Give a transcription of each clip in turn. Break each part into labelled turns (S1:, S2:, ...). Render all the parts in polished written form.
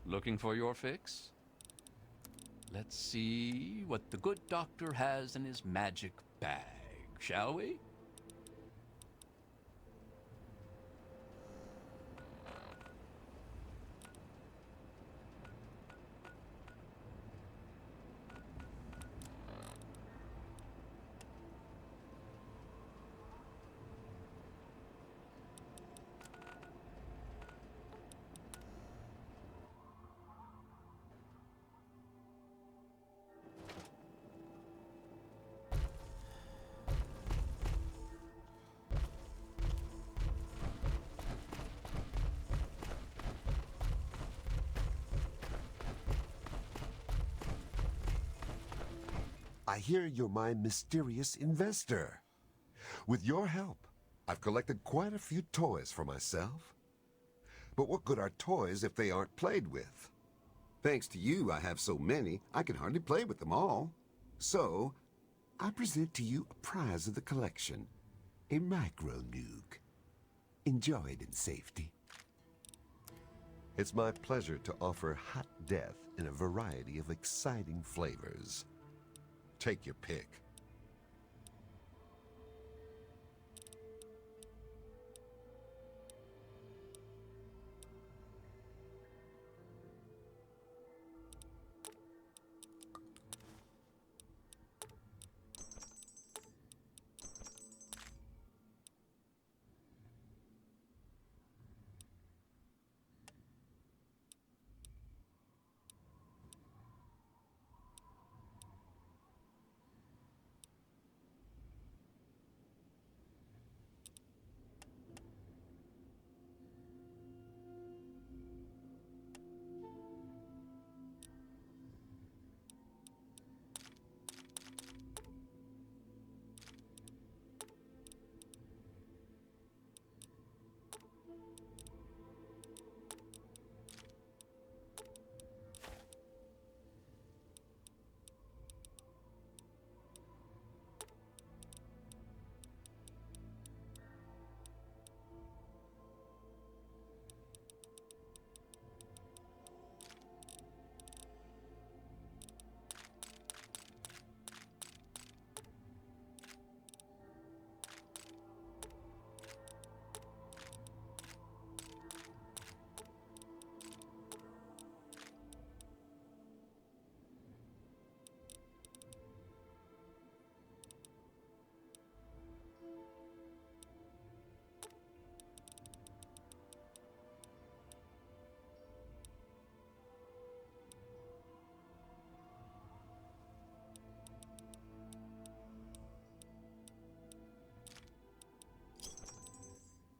S1: Looking for your fix? Let's see what the good doctor has in his magic bag, shall we?
S2: I hear you're my mysterious investor. With your help, I've collected quite a few toys for myself. But what good are toys if they aren't played with? Thanks to you, I have so many, I can hardly play with them all. So, I present to you a prize of the collection, a micro-nuke. Enjoy it in safety. It's my pleasure to offer hot death in a variety of exciting flavors. Take your pick.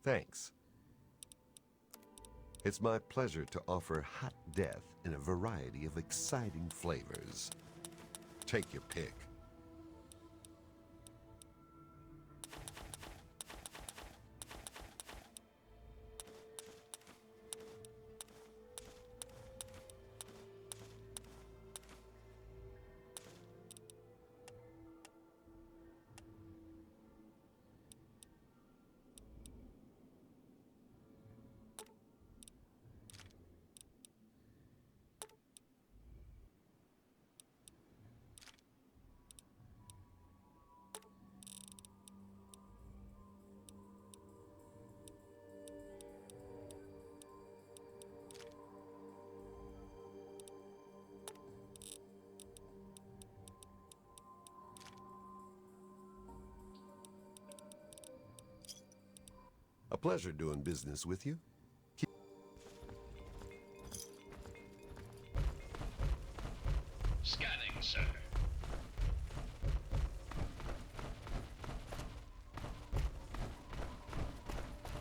S2: Thanks. It's my pleasure to offer hot death in a variety of exciting flavors. Take your pick. A pleasure doing business with you.
S3: Scanning, sir.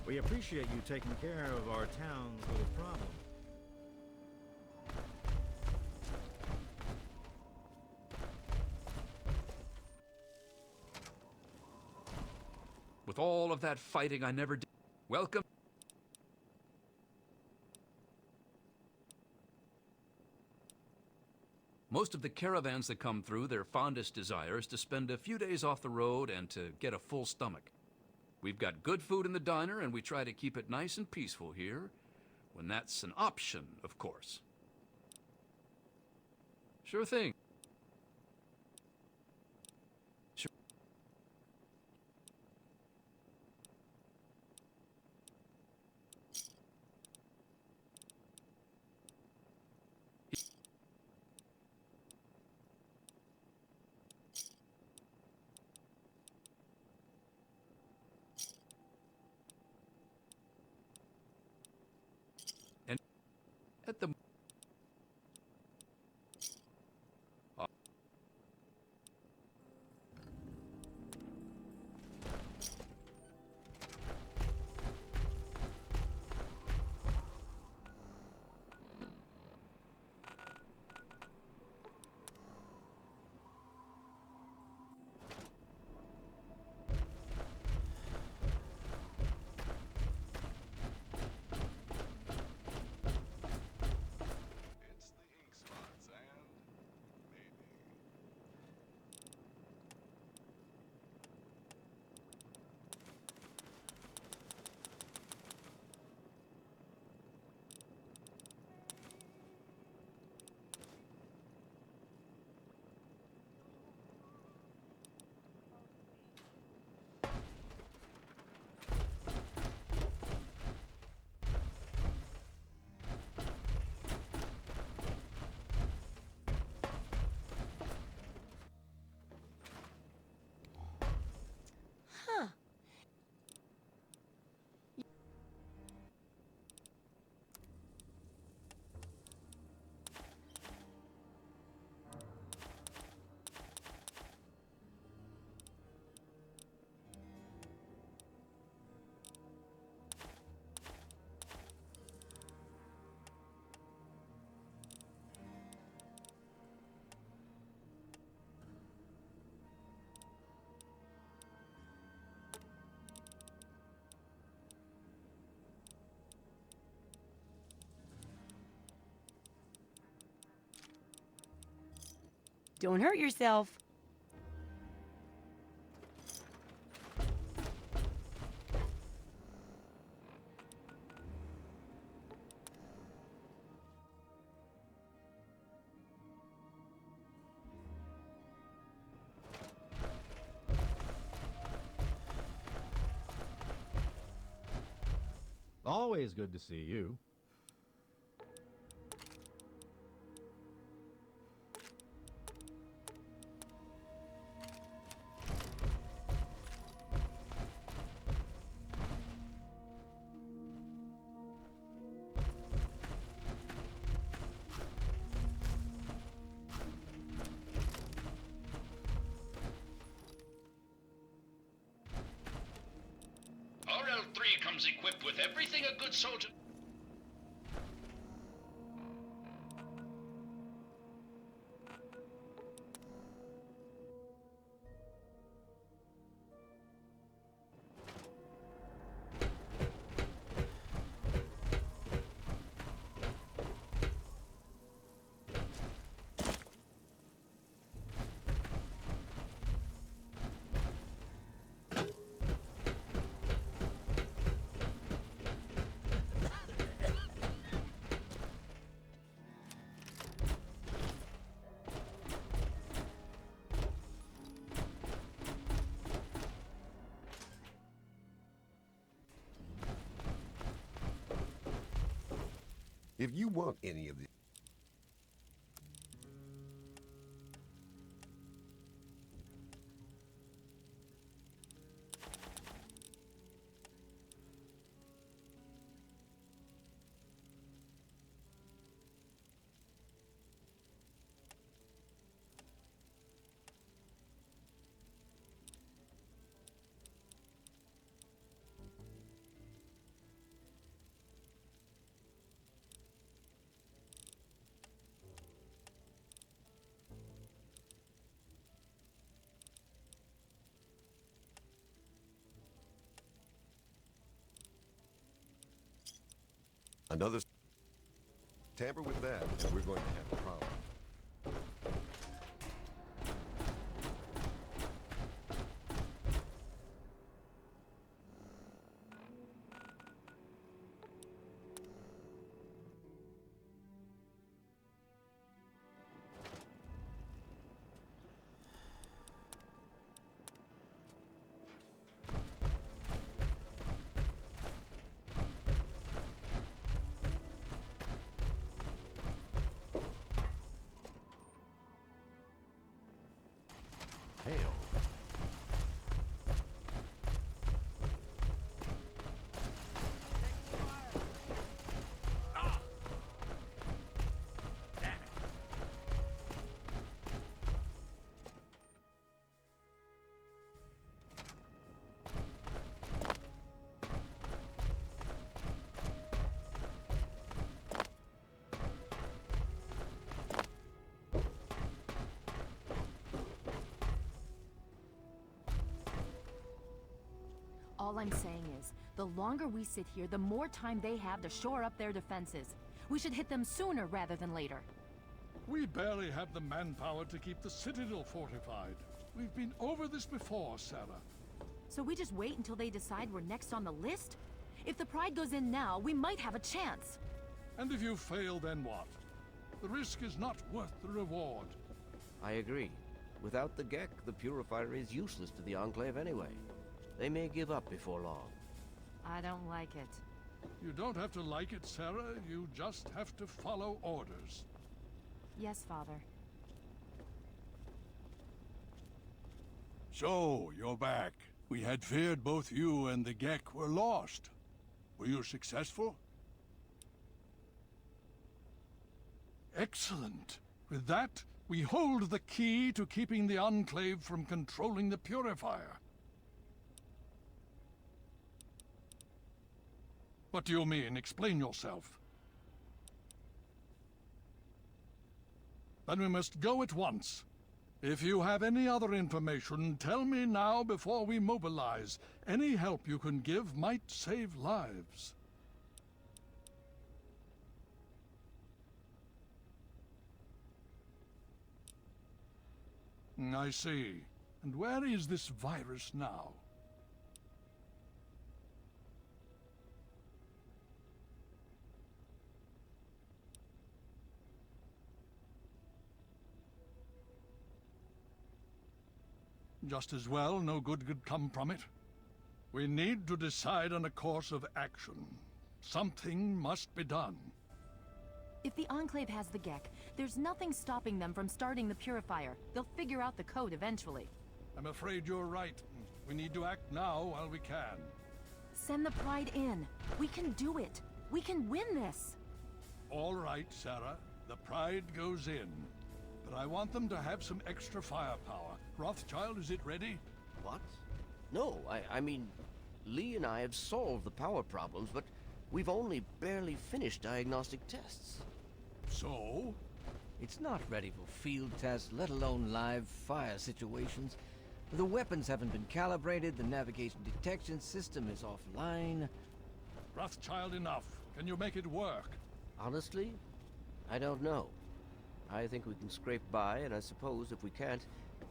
S4: We appreciate you taking care of our town's little problem.
S1: With all of that fighting I never did. Welcome. Most of the caravans that come through, their fondest desire is to spend a few days off the road and to get a full stomach. We've got good food in the diner, and we try to keep it nice and peaceful here, when that's an option, of course. Sure thing. Sure. And at the
S3: It's the ink spots and maybe.
S5: Huh. Don't hurt yourself.
S4: Always good to see you.
S6: RL3 comes equipped with everything a good soldier...
S2: If you want any of the... Another... Tamper with that, and we're going to have a problem.
S7: hail.
S8: All I'm saying is, the longer we sit here, the more time they have to shore up their defenses. We should hit them sooner rather than later.
S9: We barely have the manpower to keep the citadel fortified. We've been over this before, Sarah.
S8: So we just wait until they decide we're next on the list? If the Pride goes in now, we might have a chance.
S9: And if you fail, then what? The risk is not worth the reward.
S10: I agree. Without the Gek, the Purifier is useless to the Enclave anyway. They may give up before long.
S8: I don't like it.
S9: You don't have to like it, Sarah. You just have to follow orders.
S8: Yes, Father.
S9: So, you're back. We had feared both you and the Gek were lost. Were you successful? Excellent. With that, we hold the key to keeping the Enclave from controlling the Purifier. What do you mean? Explain yourself. Then we must go at once. If you have any other information, tell me now before we mobilize. Any help you can give might save lives. I see. And where is this virus now? Just as well, no good could come from it. We need to decide on a course of action. Something must be done.
S8: If the Enclave has the Gek, there's nothing stopping them from starting the Purifier. They'll figure out the code eventually.
S9: I'm afraid you're right. We need to act now while we can.
S8: Send the Pride in. We can do it. We can win this.
S9: All right, Sarah. The Pride goes in. But I want them to have some extra firepower. Rothschild, is it ready?
S10: What? No, I mean, Lee and I have solved the power problems, but we've only barely finished diagnostic tests.
S9: So?
S11: It's not ready for field tests, let alone live fire situations. The weapons haven't been calibrated, the navigation detection system is offline.
S9: Rothschild, enough. Can you make it work?
S10: Honestly, I don't know. I think we can scrape by, and I suppose if we can't,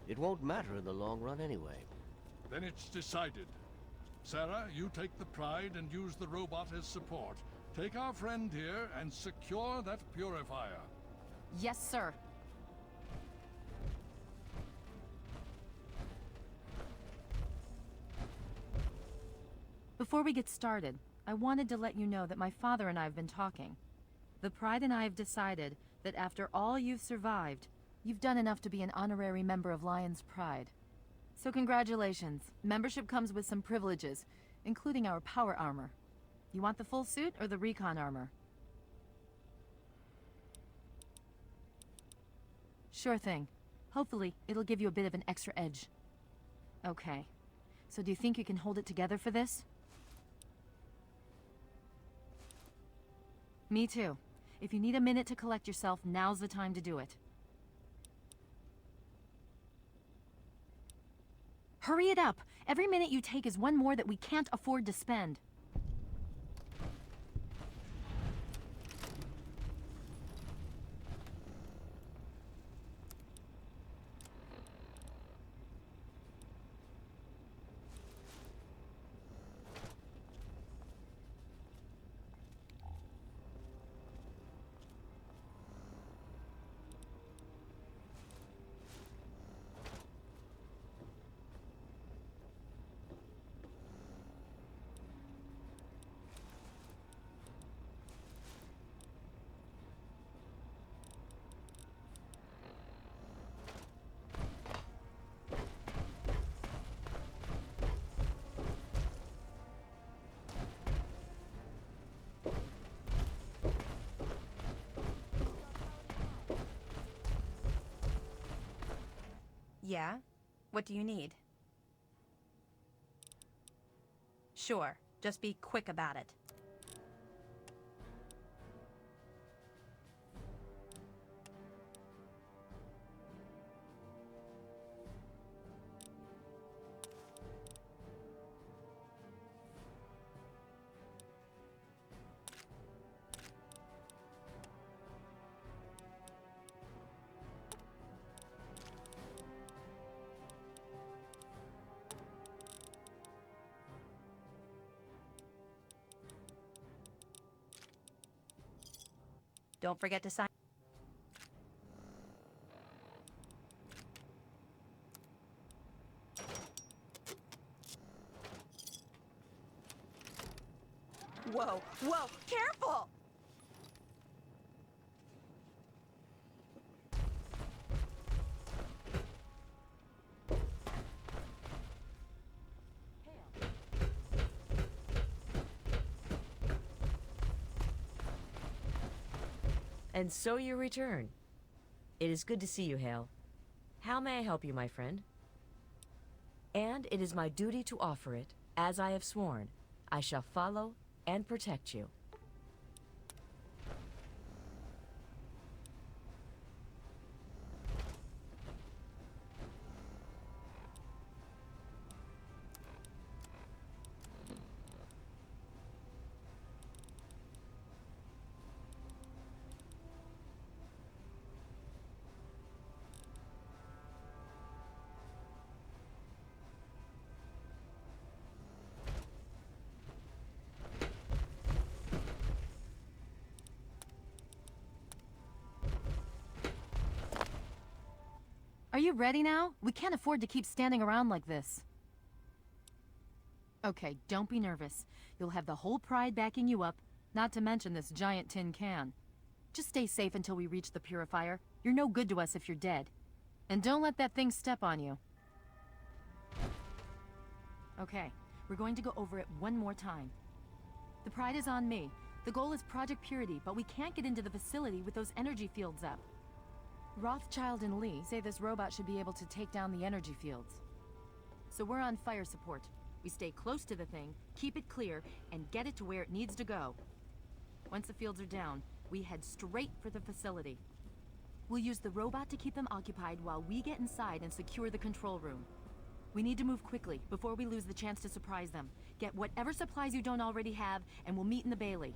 S10: it won't matter in the long run anyway.
S9: Then it's decided. Sarah, you take the Pride and use the robot as support. Take our friend here and secure that Purifier.
S8: Yes, sir. Before we get started, I wanted to let you know that my father and I have been talking. The Pride and I have decided that after all you've survived, you've done enough to be an honorary member of Lion's Pride. So congratulations. Membership comes with some privileges, including our power armor. You want the full suit or the recon armor? Sure thing. Hopefully, it'll give you a bit of an extra edge. Okay. So do you think you can hold it together for this? Me too. If you need a minute to collect yourself, now's the time to do it. Hurry it up! Every minute you take is one more that we can't afford to spend.
S7: Yeah? What do you need? Sure, just be quick about it. Don't forget to sign. Whoa, whoa, careful!
S12: And so you return. It is good to see you, Hale. How may I help you, my friend? And it is my duty to offer it, as I have sworn. I shall follow and protect you.
S8: Are you ready now? We can't afford to keep standing around like this. Okay, don't be nervous. You'll have the whole Pride backing you up, not to mention this giant tin can. Just stay safe until we reach the purifier. You're no good to us if you're dead. And don't let that thing step on you. Okay, we're going to go over it one more time. The Pride is on me. The goal is Project Purity, but we can't get into the facility with those energy fields up. Rothschild and Lee say this robot should be able to take down the energy fields. So we're on fire support. We stay close to the thing, keep it clear, and get it to where it needs to go. Once the fields are down, we head straight for the facility. We'll use the robot to keep them occupied while we get inside and secure the control room. We need to move quickly before we lose the chance to surprise them. Get whatever supplies you don't already have, and we'll meet in the Bailey.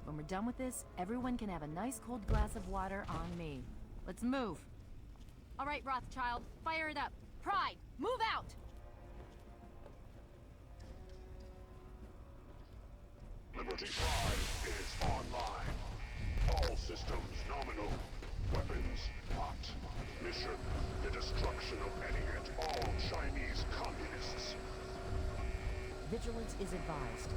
S8: When we're done with this, everyone can have a nice cold glass of water on me. Let's move. All right, Rothschild, fire it up. Pride, move out!
S13: Liberty Pride is online. All systems nominal. Weapons hot. Mission: the destruction of any and all Chinese communists.
S12: Vigilance is advised.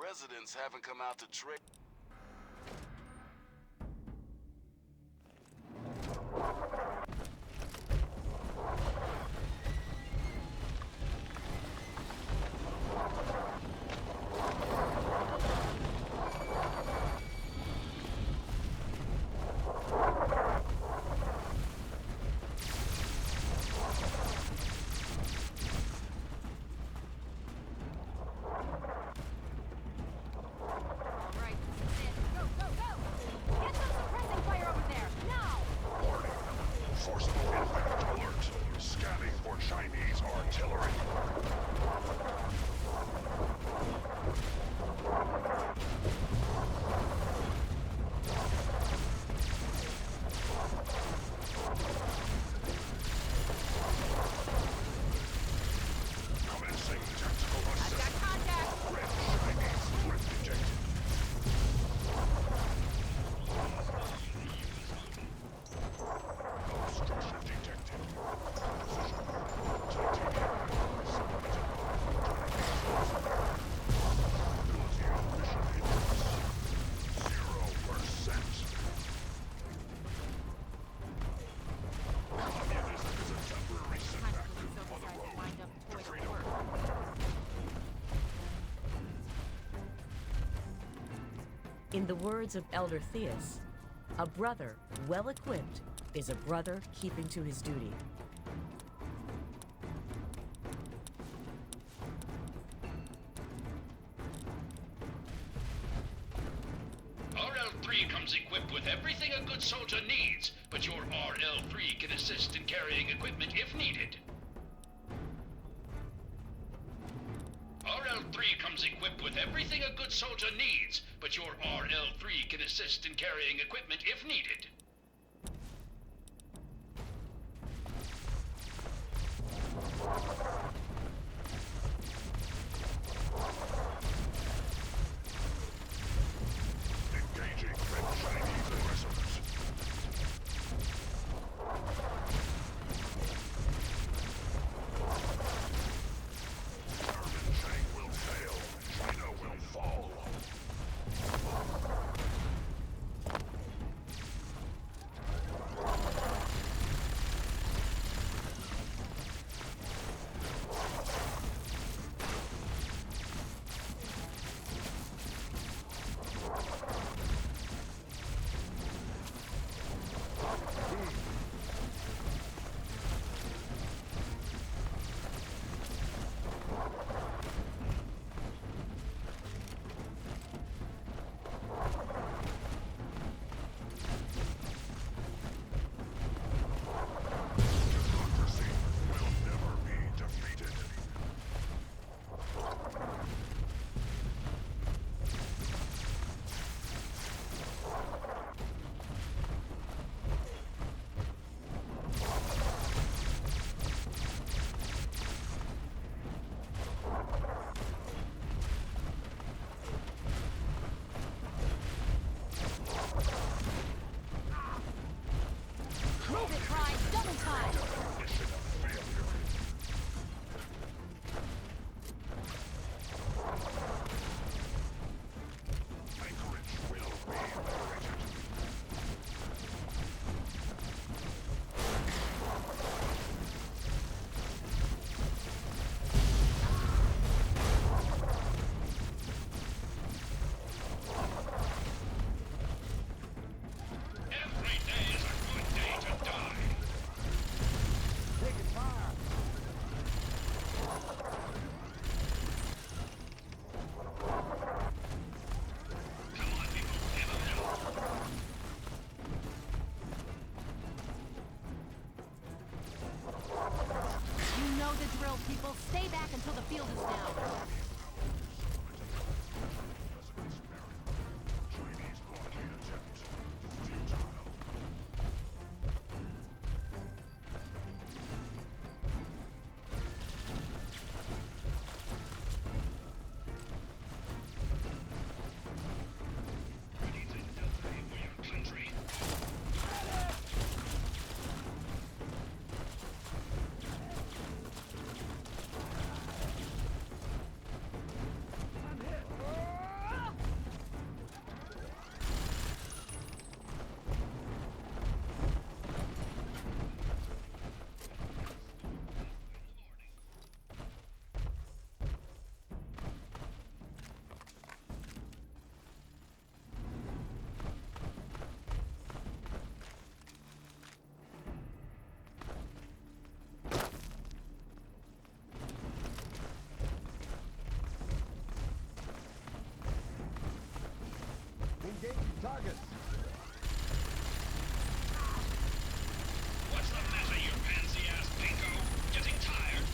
S3: Residents haven't come out to trade.
S12: In the words of Elder Theus, a brother well equipped is a brother keeping to his duty.
S6: RL3 comes equipped with everything a good soldier needs, but your RL3 can assist in carrying equipment if needed. RL3 comes equipped with everything a good soldier needs, but your RL3 can assist in carrying equipment if needed.
S13: Engaging red Chinese aggressors. German Chang will fail. China will fall. Democracy will never be defeated.
S8: Move it, Pride! Double time!
S13: Mission failure. Anchorage will be liberated.
S6: Every day is a good day to die.
S11: Taking fire!
S6: Come on, people, give 'em hell.
S8: You know the drill, people. Stay back until the field is down.
S13: Chinese blockade attempt futile.
S6: We need to die for your country.
S11: Engaging targets!
S6: What's the matter, you pansy-ass pinko? Getting tired?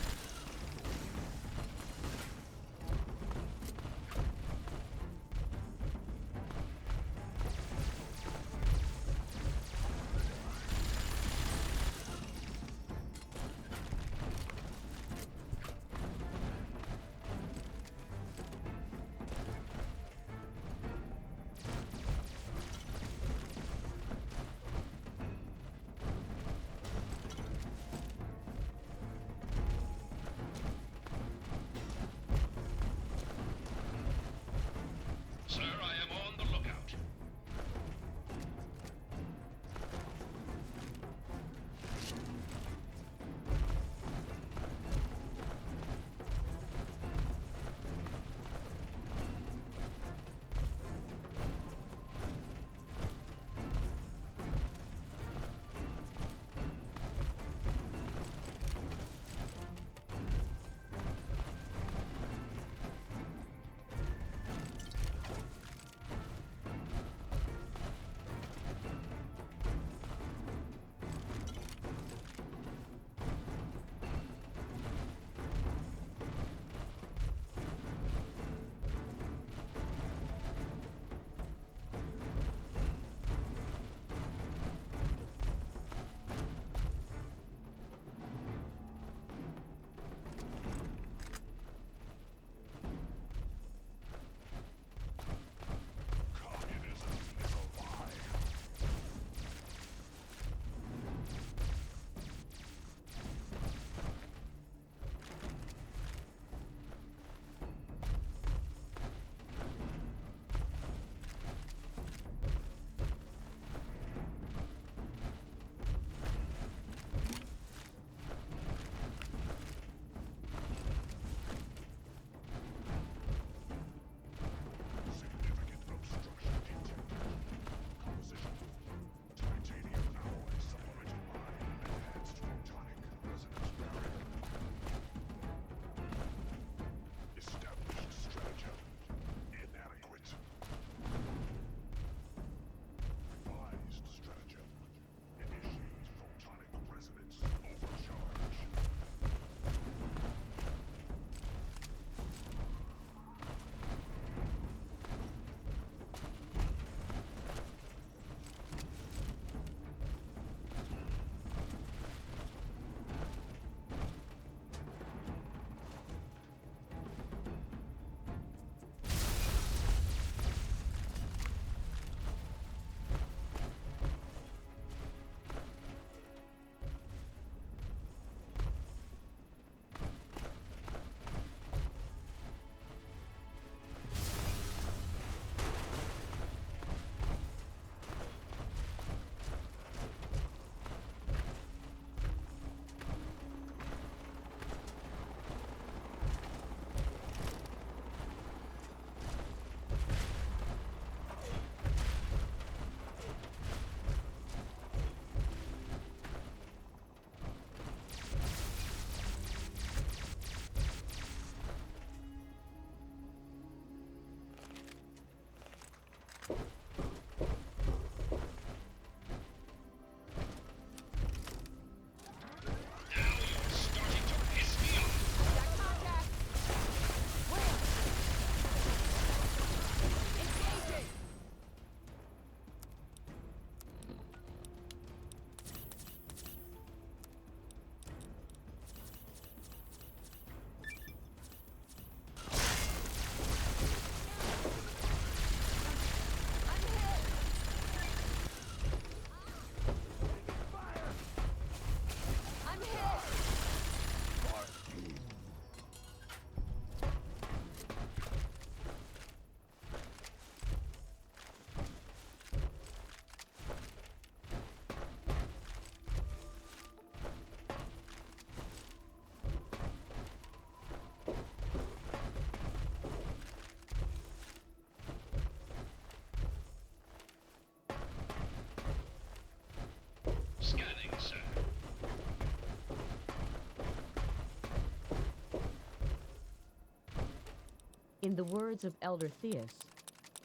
S12: In the words of Elder Theus,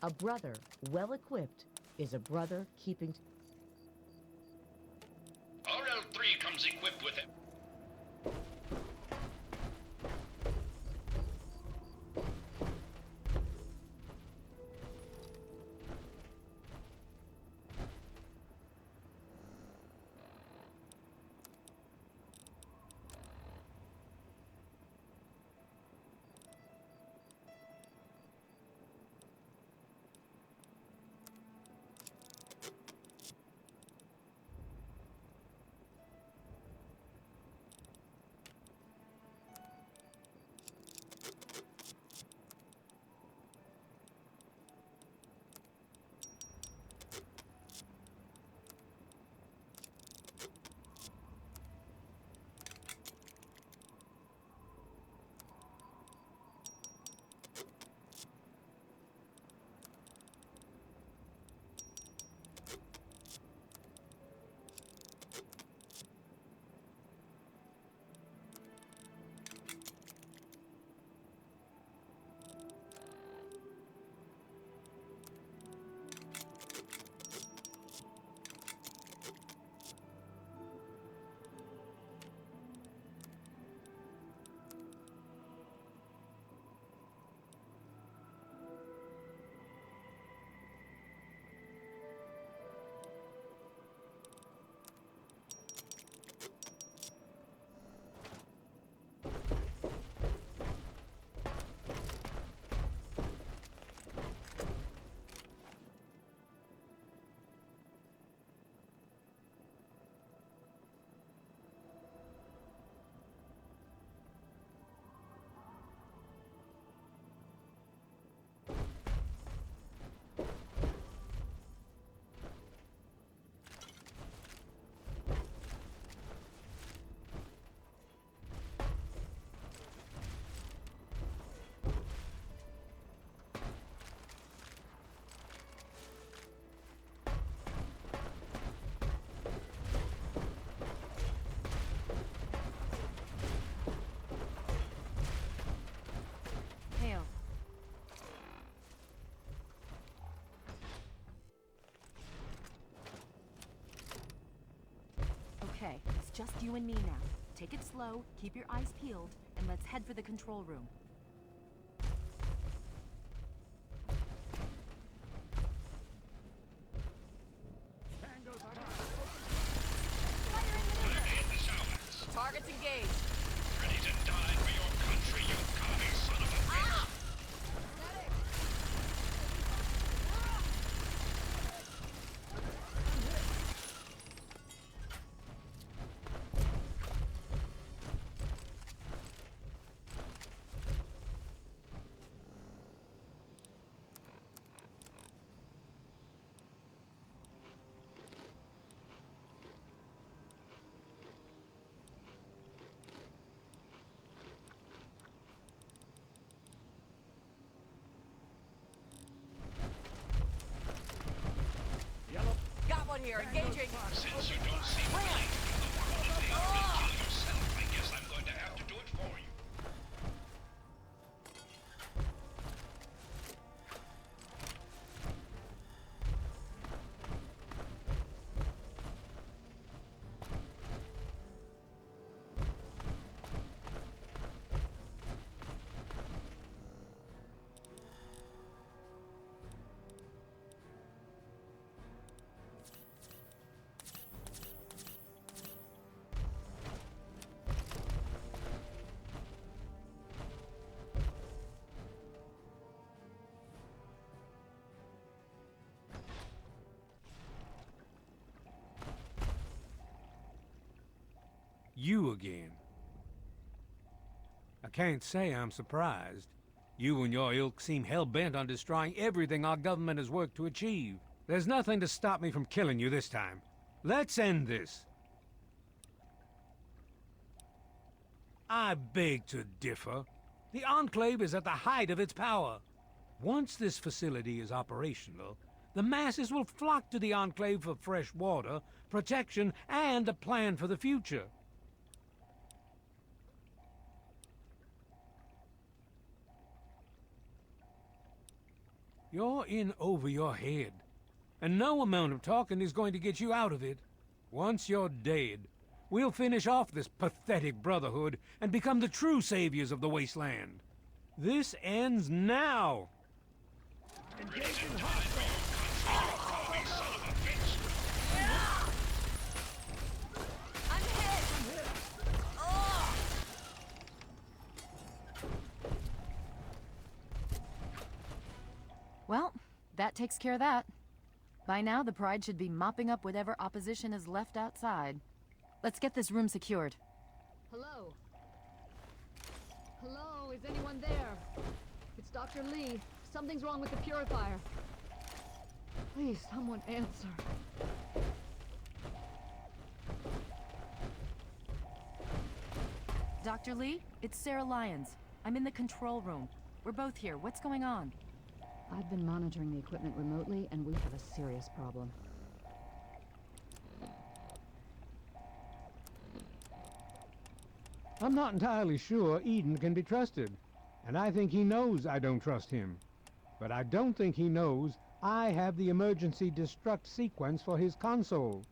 S12: a brother well equipped is a brother keeping.
S6: RL3 comes equipped with it.
S8: Hale. Okay, it's just you and me now. Take it slow, keep your eyes peeled, and let's head for the control room.
S12: Targets engaged.
S6: Ready to die for your country, you commie son of a bitch!
S12: Got one here, engaging.
S6: Since you don't see the light in the world of the kill yourself, I guess I'm going to have to do it for you.
S14: You again. I can't say I'm surprised. You and your ilk seem hell-bent on destroying everything our government has worked to achieve. There's nothing to stop me from killing you this time. Let's end this. I beg to differ. The Enclave is at the height of its power. Once this facility is operational, the masses will flock to the Enclave for fresh water, protection, and a plan for the future. You're in over your head. And no amount of talking is going to get you out of it. Once you're dead, we'll finish off this pathetic brotherhood and become the true saviors of the wasteland. This ends now.
S8: Well, that takes care of that. By now, the Pride should be mopping up whatever opposition is left outside. Let's get this room secured.
S15: Hello? Hello, is anyone there? It's Dr. Lee. Something's wrong with the purifier. Please, someone answer.
S8: Dr. Lee, it's Sarah Lyons. I'm in the control room. We're both here. What's going on?
S15: I've been monitoring the equipment remotely, and we have a serious problem.
S16: I'm not entirely sure Eden can be trusted, and I think he knows I don't trust him. But I don't think he knows I have the emergency destruct sequence for his console.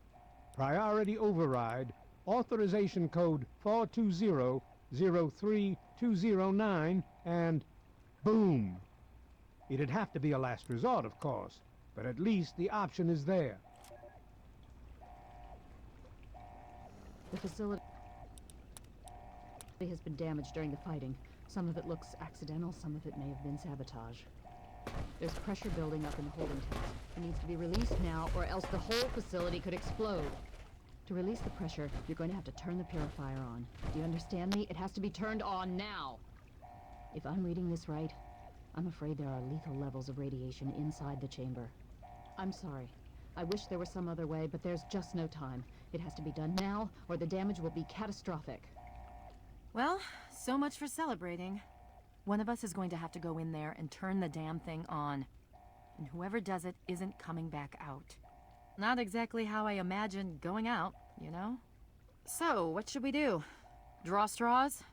S16: Priority override, authorization code 420-03209, and boom! It'd have to be a last resort, of course, but at least the option is there.
S15: The facility has been damaged during the fighting. Some of it looks accidental, some of it may have been sabotage. There's pressure building up in the holding tanks. It needs to be released now, or else the whole facility could explode. To release the pressure, you're going to have to turn the purifier on. Do you understand me? It has to be turned on now. If I'm reading this right, I'm afraid there are lethal levels of radiation inside the chamber. I'm sorry. I wish there was some other way, but there's just no time. It has to be done now, or the damage will be catastrophic.
S8: Well, so much for celebrating. One of us is going to have to go in there and turn the damn thing on. And whoever does it isn't coming back out. Not exactly how I imagined going out, you know? So, what should we do? Draw straws?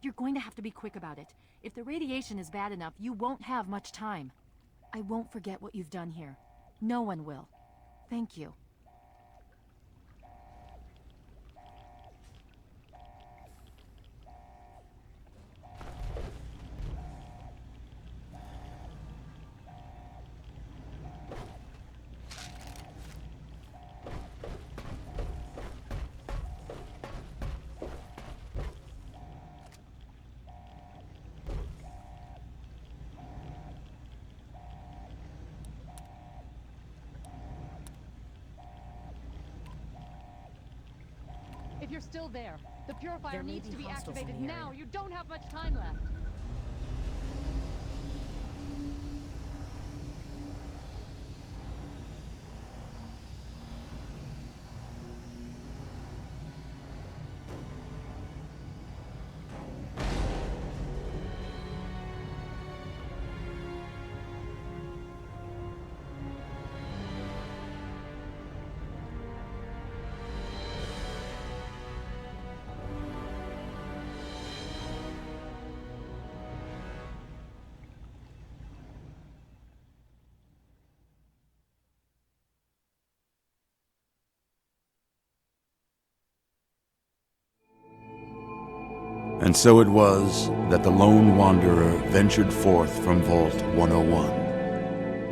S8: You're going to have to be quick about it. If the radiation is bad enough, you won't have much time. I won't forget what you've done here. No one will. Thank you.
S15: If you're still there, the purifier
S12: There may
S15: needs
S12: be
S15: to be
S12: hostiles
S15: activated
S12: in the
S15: now.
S12: area.
S15: You don't have much time left.
S17: And so it was that the lone wanderer ventured forth from Vault 101,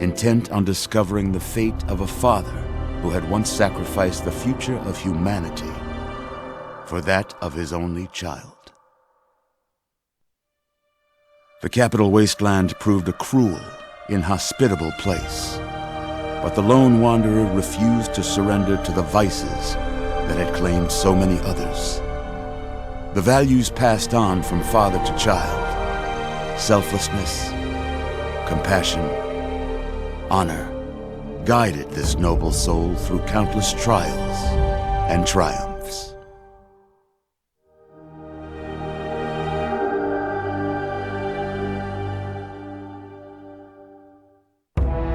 S17: intent on discovering the fate of a father who had once sacrificed the future of humanity for that of his only child. The capital wasteland proved a cruel, inhospitable place, but the lone wanderer refused to surrender to the vices that had claimed so many others. The values passed on from father to child, selflessness, compassion, honor, guided this noble soul through countless trials and triumphs.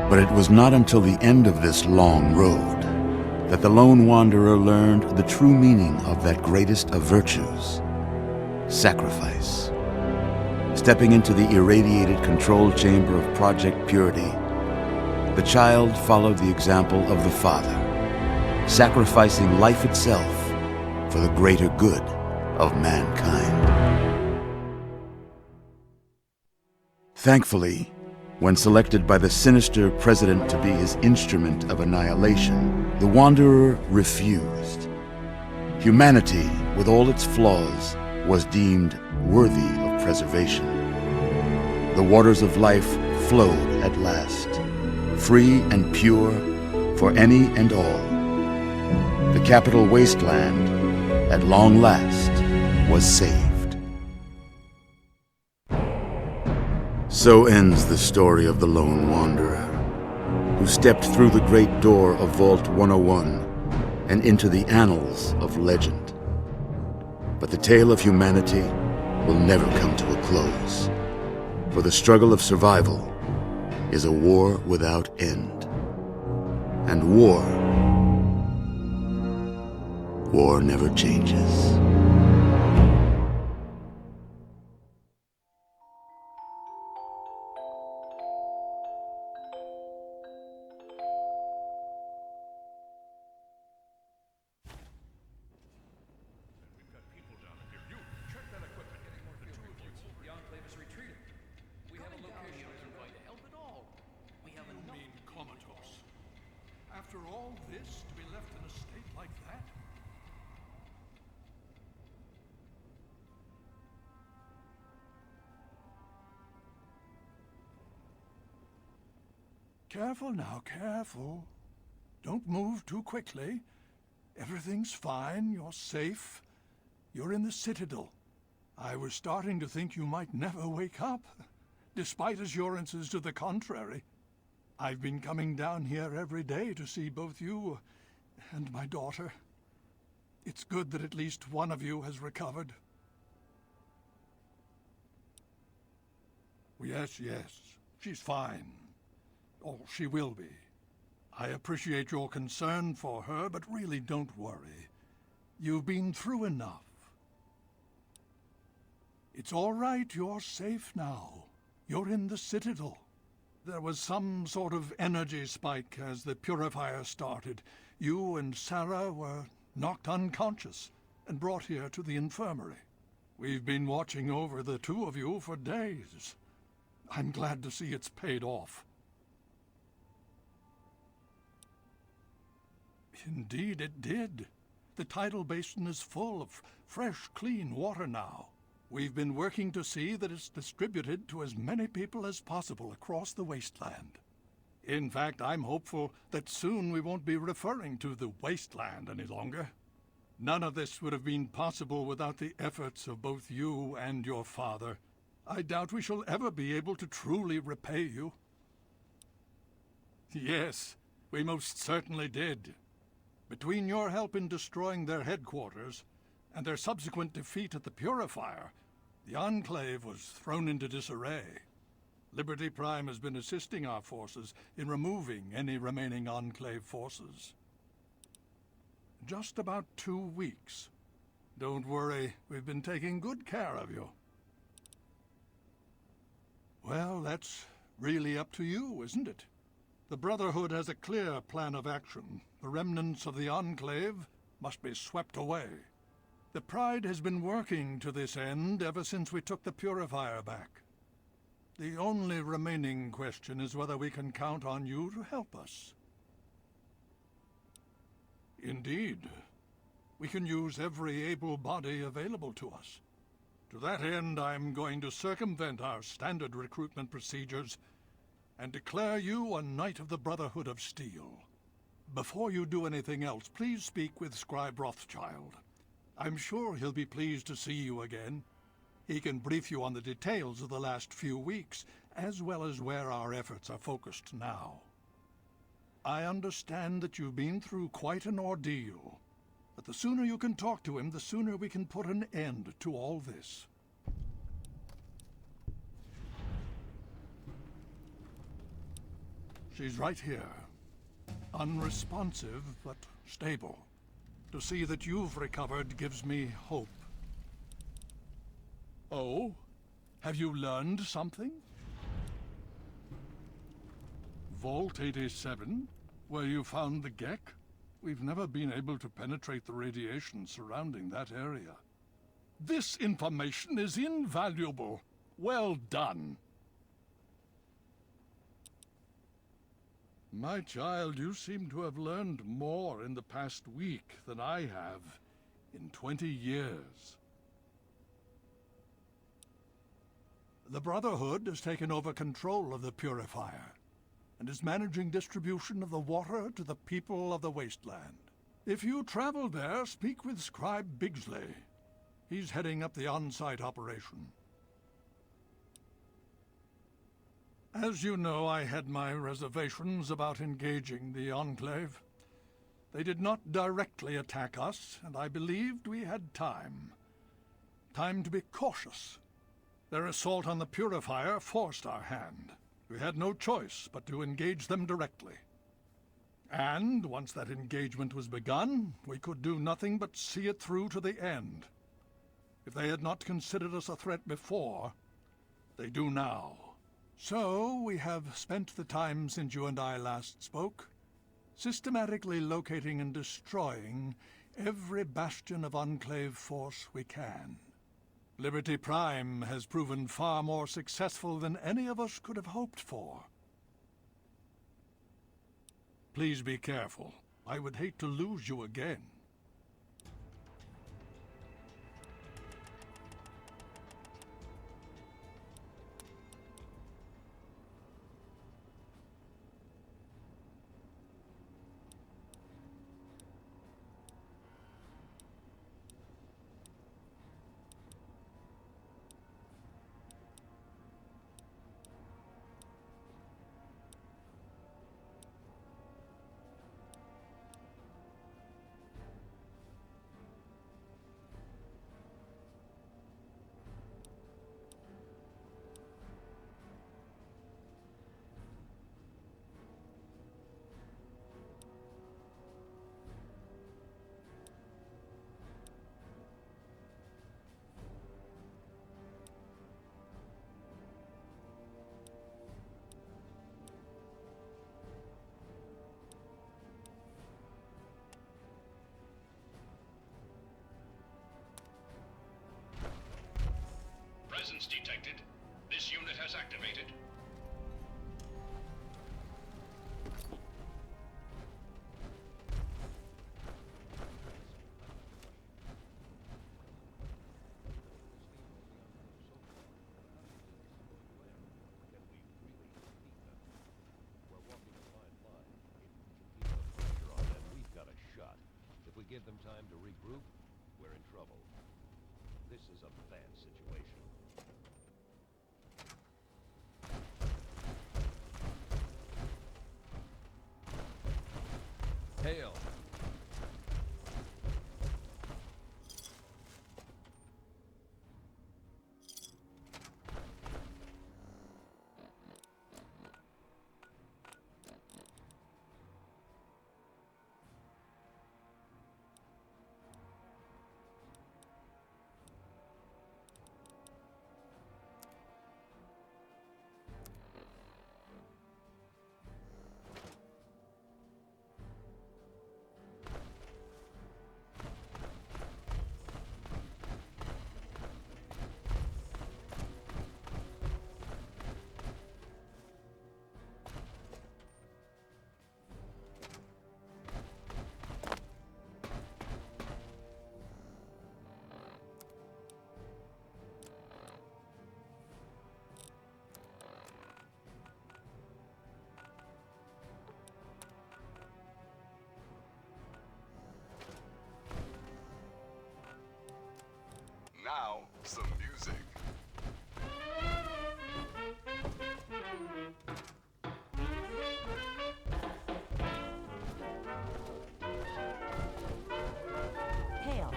S17: But it was not until the end of this long road that the lone wanderer learned the true meaning of that greatest of virtues, sacrifice. Stepping into the irradiated control chamber of Project Purity, the child followed the example of the father, sacrificing life itself for the greater good of mankind. Thankfully, when selected by the sinister president to be his instrument of annihilation, the Wanderer refused. Humanity, with all its flaws, was deemed worthy of preservation. The waters of life flowed at last, free and pure for any and all. The capital wasteland, at long last, was saved. So ends the story of the Lone Wanderer, who stepped through the great door of Vault 101 and into the annals of legend. But the tale of humanity will never come to a close, for the struggle of survival is a war without end. And war never changes.
S9: After all this, to be left in a state like that? Careful now, careful. Don't move too quickly. Everything's fine, you're safe. You're in the Citadel. I was starting to think you might never wake up, despite assurances to the contrary. I've been coming down here every day to see both you and my daughter. It's good that at least one of you has recovered. Yes, she's fine. Oh, she will be. I appreciate your concern for her, but really don't worry. You've been through enough. It's all right, you're safe now. You're in the Citadel. There was some sort of energy spike as the purifier started. You and Sarah were knocked unconscious and brought here to the infirmary. We've been watching over the two of you for days. I'm glad to see it's paid off. Indeed it did. The tidal basin is full of fresh, clean water now. We've been working to see that it's distributed to as many people as possible across the wasteland. In fact, I'm hopeful that soon we won't be referring to the wasteland any longer. None of this would have been possible without the efforts of both you and your father. I doubt we shall ever be able to truly repay you. Yes, we most certainly did. Between your help in destroying their headquarters and their subsequent defeat at the Purifier, the Enclave was thrown into disarray. Liberty Prime has been assisting our forces in removing any remaining Enclave forces. Just about 2 weeks. Don't worry, we've been taking good care of you. Well, that's really up to you, isn't it? The Brotherhood has a clear plan of action. The remnants of the Enclave must be swept away. The Pride has been working to this end ever since we took the Purifier back. The only remaining question is whether we can count on you to help us. Indeed. We can use every able body available to us. To that end, I'm going to circumvent our standard recruitment procedures and declare you a Knight of the Brotherhood of Steel. Before you do anything else, please speak with Scribe Rothschild. I'm sure he'll be pleased to see you again. He can brief you on the details of the last few weeks, as well as where our efforts are focused now. I understand that you've been through quite an ordeal, but the sooner you can talk to him, the sooner we can put an end to all this. She's right here. Unresponsive, but stable. To see that you've recovered gives me hope. Oh? Have you learned something? Vault 87? Where you found the Gek? We've never been able to penetrate the radiation surrounding that area. This information is invaluable. Well done. My child, you seem to have learned more in the past week than I have in 20 years. The Brotherhood has taken over control of the Purifier and is managing distribution of the water to the people of the wasteland. If you travel there, speak with Scribe Bigsley. He's heading up the on-site operation. As you know, I had my reservations about engaging the Enclave. They did not directly attack us, and I believed we had time. Time to be cautious. Their assault on the Purifier forced our hand. We had no choice but to engage them directly. And once that engagement was begun, we could do nothing but see it through to the end. If they had not considered us a threat before, they do now. So, we have spent the time since you and I last spoke, systematically locating and destroying every bastion of Enclave force we can. Liberty Prime has proven far more successful than any of us could have hoped for. Please be careful. I would hate to lose you again.
S6: Presence detected. This unit has activated.
S18: If we give them time to regroup, we're in trouble. This is a bad situation.
S1: Hail.
S3: Now, some music.
S12: Hail.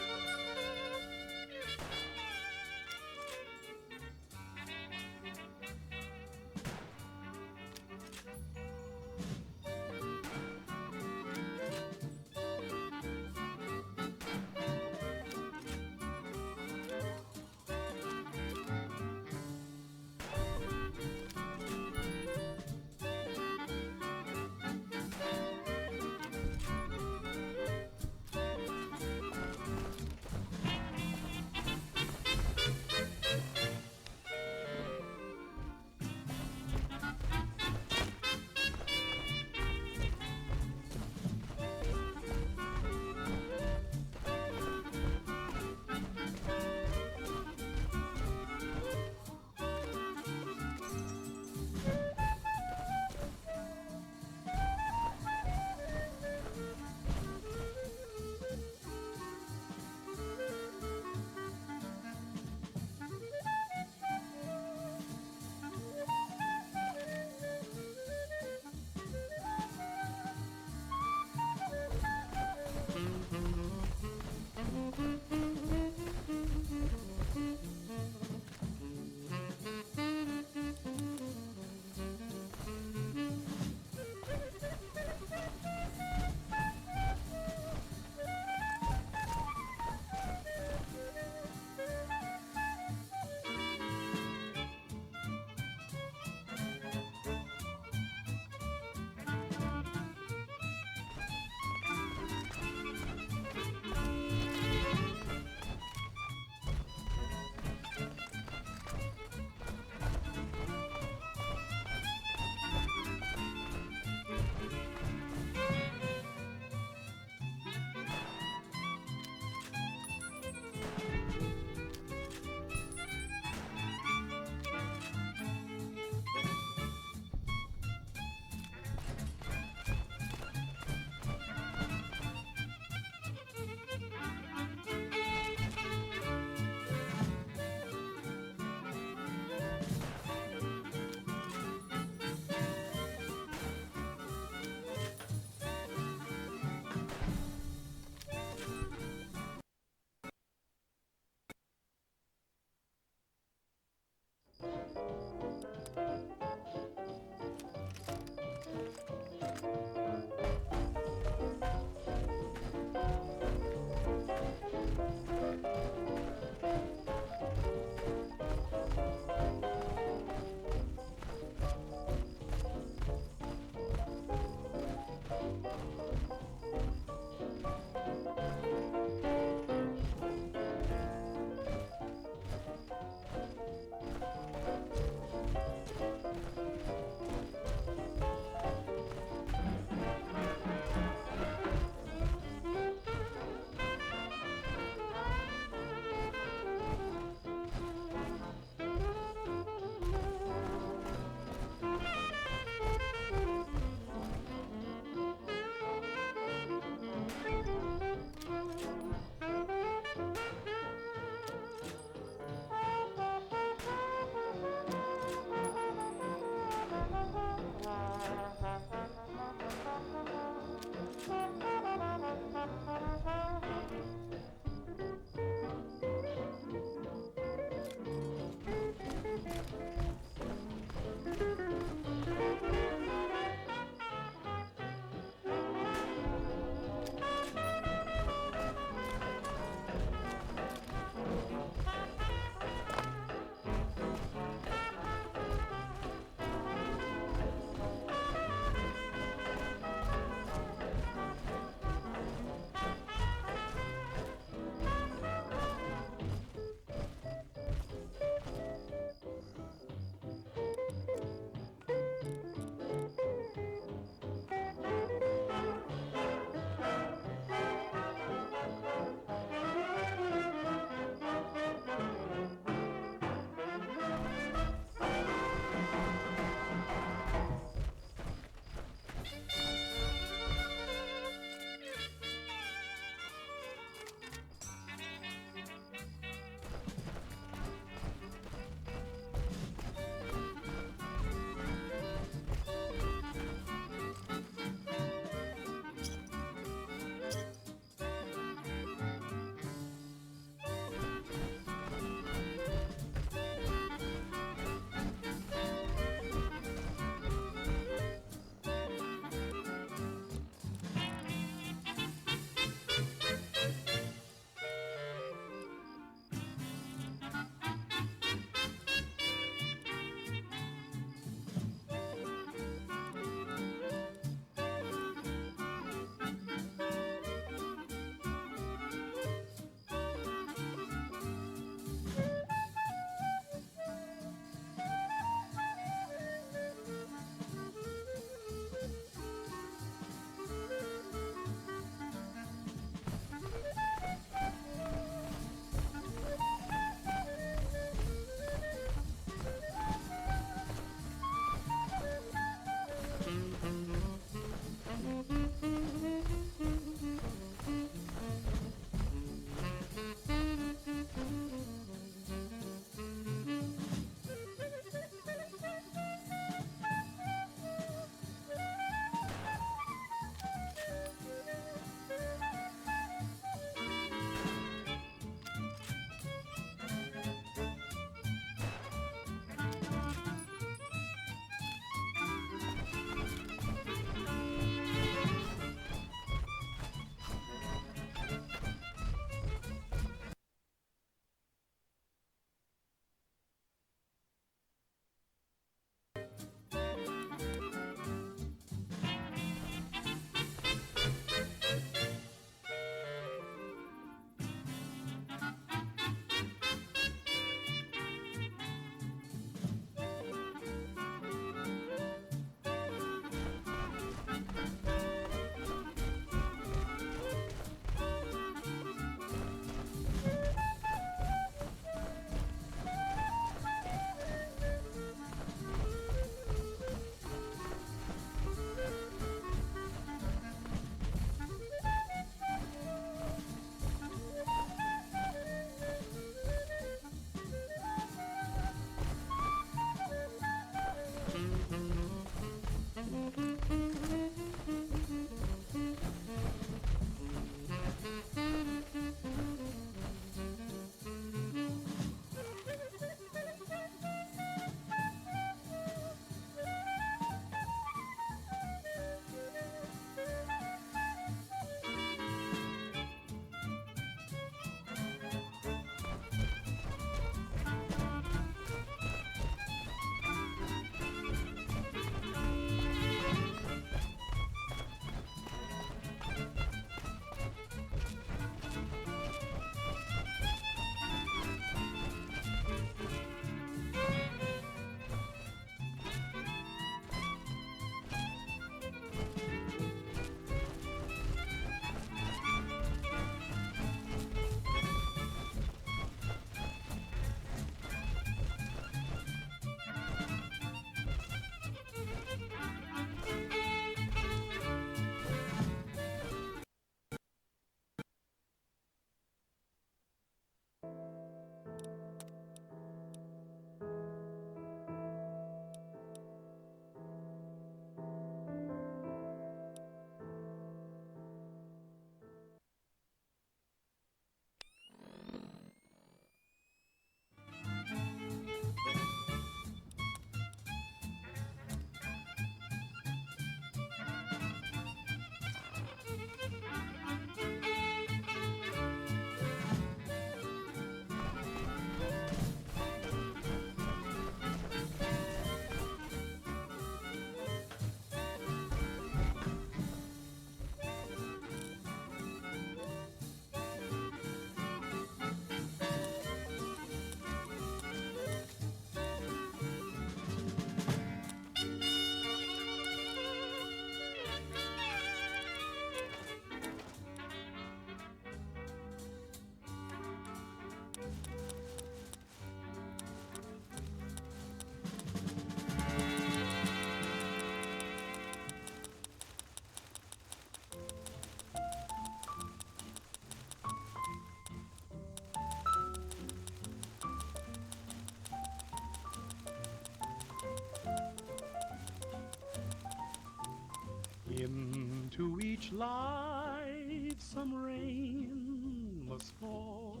S19: life some rain must fall,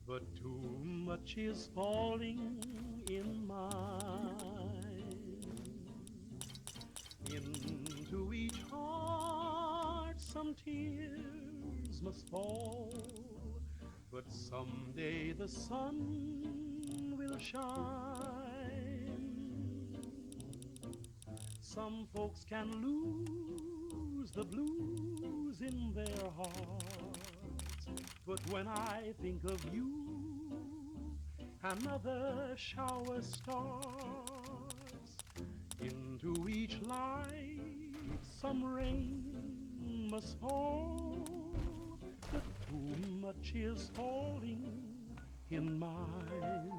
S19: but too much is falling in mine. Into each heart some tears must fall, but someday the sun will shine. Some folks can lose the blues in their hearts, but when I think of you, another shower starts. Into each life some rain must fall, but too much is falling in mine.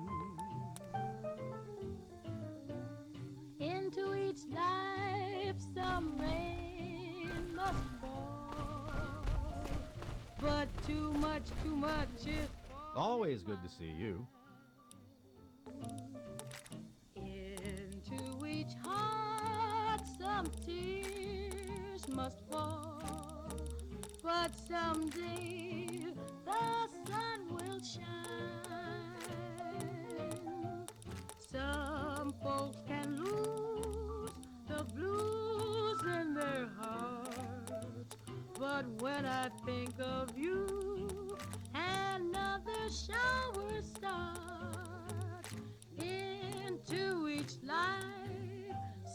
S15: Into each life some rain must fall, but too much is
S4: Always good to see you.
S15: into each heart some tears must fall, but someday the sun will shine. Some folks can lose the blues in their hearts, but when I think of you, another shower starts. Into each life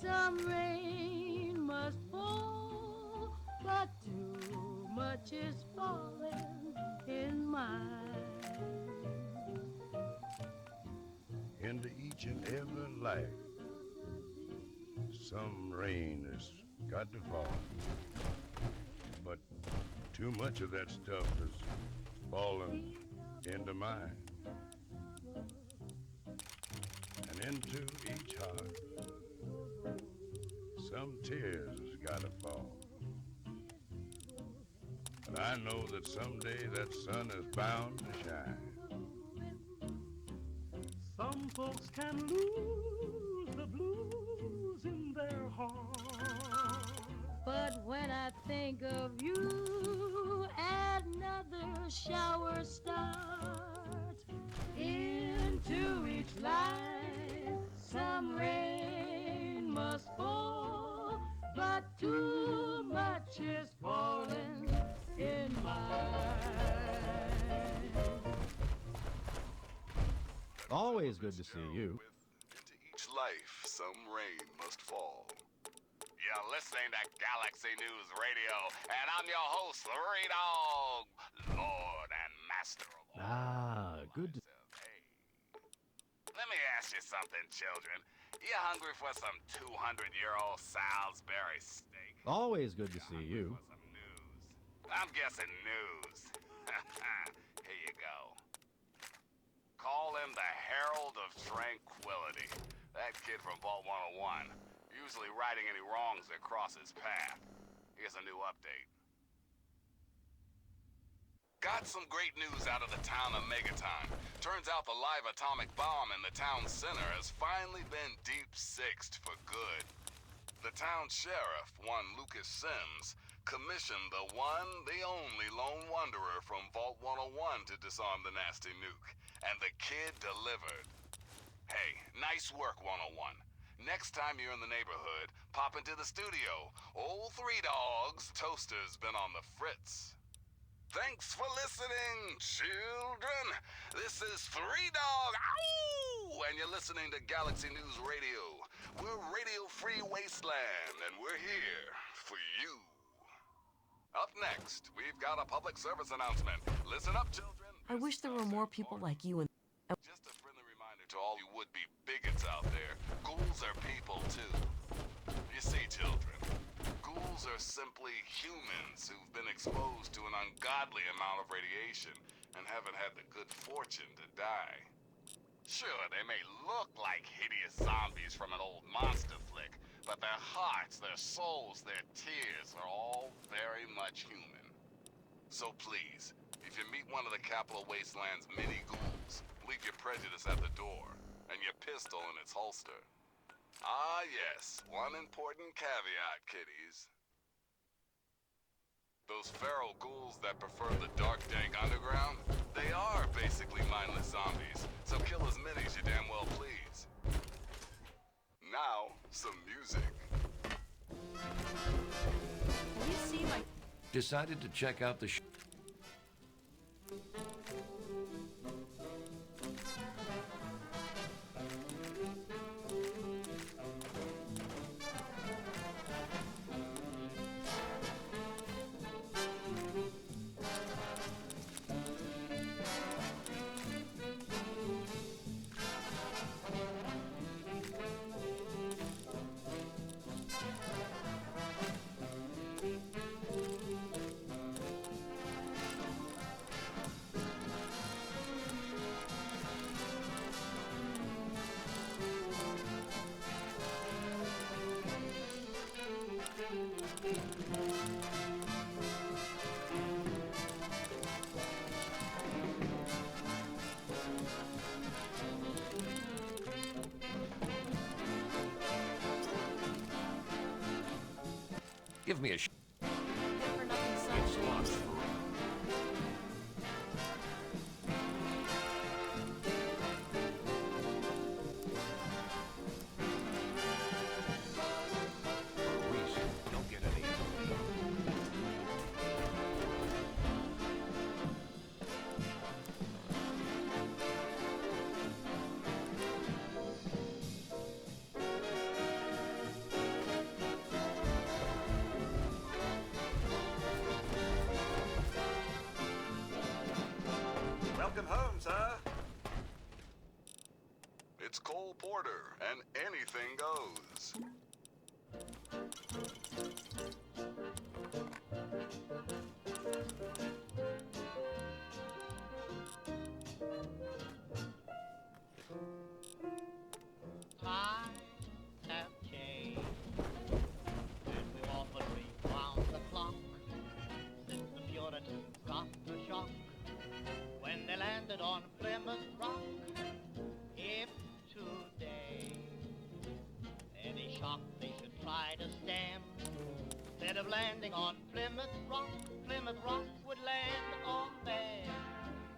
S15: some rain must fall, but too much is falling in mine.
S13: Into each and every life, some rain has got to fall. But too much of that stuff has fallen into mine. And into each heart, some tears has got to fall. But I know that someday that sun is bound to shine.
S19: Some folks can lose the blues in their heart,
S15: But when I think of you, another shower starts. Into each life some rain must fall, but too much is falling in mine.
S4: Always good to see you.
S3: Into each life, some rain must fall. You're listening to Galaxy News Radio, and I'm your host, Three Dog, Lord and Master of all.
S4: Ah, good to...
S3: Hey, let me ask you something, children. You hungry for some 200-year-old Salisbury steak?
S4: Always good to see you.
S3: For some news? I'm guessing news. Here you go. Call him the Herald of Tranquility. That kid from Vault 101. Usually righting any wrongs that cross his path. Here's a new update. Got some great news out of the town of Megaton. Turns out the live atomic bomb in the town center has finally been deep-sixed for good. The town sheriff, one Lucas Sims, commissioned the one, the only lone wanderer from Vault 101 to disarm the nasty nuke. And the kid delivered. Hey, nice work, 101. Next time you're in the neighborhood, pop into the studio. Old Three Dogs Toaster's been on the fritz. Thanks for listening, children. This is Three Dog, ow! And you're listening to Galaxy News Radio. We're radio-free wasteland, and we're here for you. Up next, we've got a public service announcement. Listen up, children.
S12: I wish there were more people like you in...
S3: Just a friendly reminder to all you would-be bigots out there. Ghouls are people, too. You see, children, ghouls are simply humans who've been exposed to an ungodly amount of radiation and haven't had the good fortune to die. Sure, they may look like hideous zombies from an old monster flick, but their hearts, their souls, their tears are all very much human. So please, if you meet one of the Capital Wasteland's many ghouls, leave your prejudice at the door and your pistol in its holster. Ah yes, one important caveat, kiddies. those feral ghouls that prefer the dark, dank underground, they are basically mindless zombies, so kill as many as you damn well please. Now, some music.
S12: Have you seen my...
S18: Decided to check out the Give me a sh...
S12: For nothing sunshine.
S18: Reese, don't get any...
S4: Welcome home, sir.
S3: It's Cole Porter, and anything goes.
S20: Times have changed. Did we often rewound the clock since the Puritans got the shock when they landed on Plymouth Rock? If today any shock they should try to stem, instead of landing on Plymouth Rock would land on them.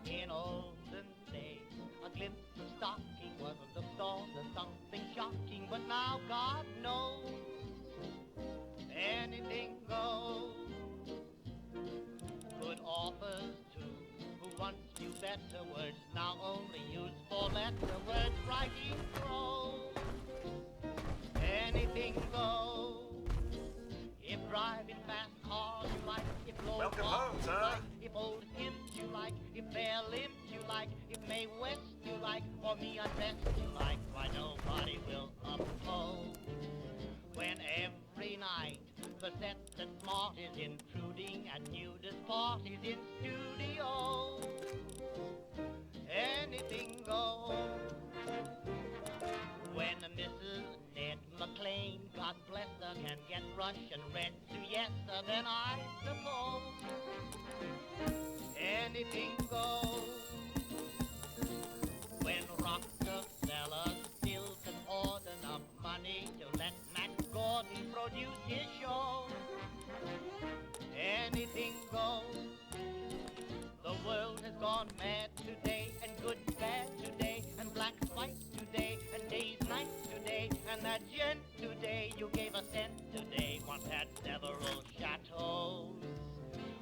S20: In olden days, a glimpse of stocking was looked on as something shocking, but now God knows anything goes. Good authors too, who once knew better words, now only use four-letter words, writing prose. Anything goes. If driving fast cars you like, if low
S4: Welcome
S20: bars
S4: home,
S20: you
S4: sir.
S20: like, if old hymns you like, if bare limbs you like, if Mae West you like, or me undressed you like, why nobody will oppose. When every night the set that smart is intruding at nudist parties in studio, anything goes. When Mrs. Ned McLean, God bless her, can get Russian red to yes, then I suppose anything goes. When Rockefeller still can hoard enough money to let Matt Gordon produce his show, anything goes. The world has gone mad today, and good bad today, and black's white today, and day's night today, and that gent today you gave a cent today once had several chateaus.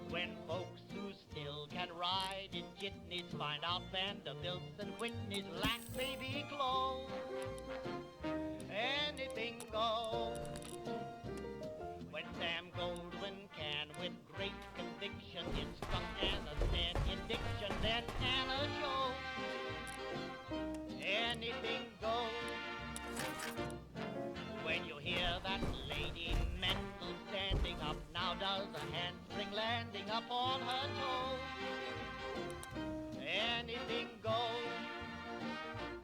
S20: When folks who still can ride in jitneys find out Vanderbilts and Whitneys lack baby clothes, anything goes. When Sam Goldwyn can, with great conviction, instruct Anna Stan in diction, then Anna shows anything goes. When you hear that Lady Mental standing up, now does a handspring landing up on her toes, anything goes.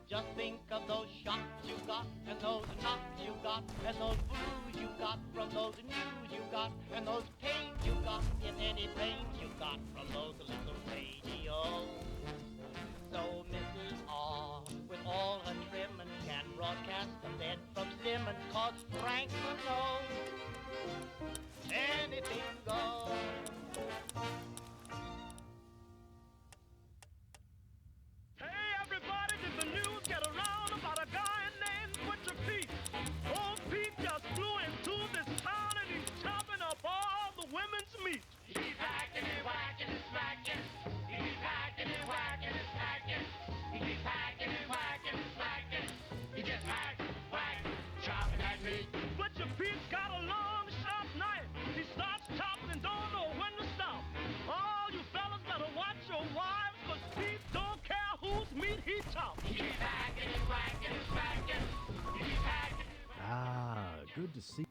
S20: Just think of those shots you got, and those knocks you got, and those blues you got from those news you got, and those pains you got in any brains you got from those little radios. So Mrs. R, with all her trimmings, can broadcast a bed from Simmons, 'cause Frank will know anything goes.
S4: to see.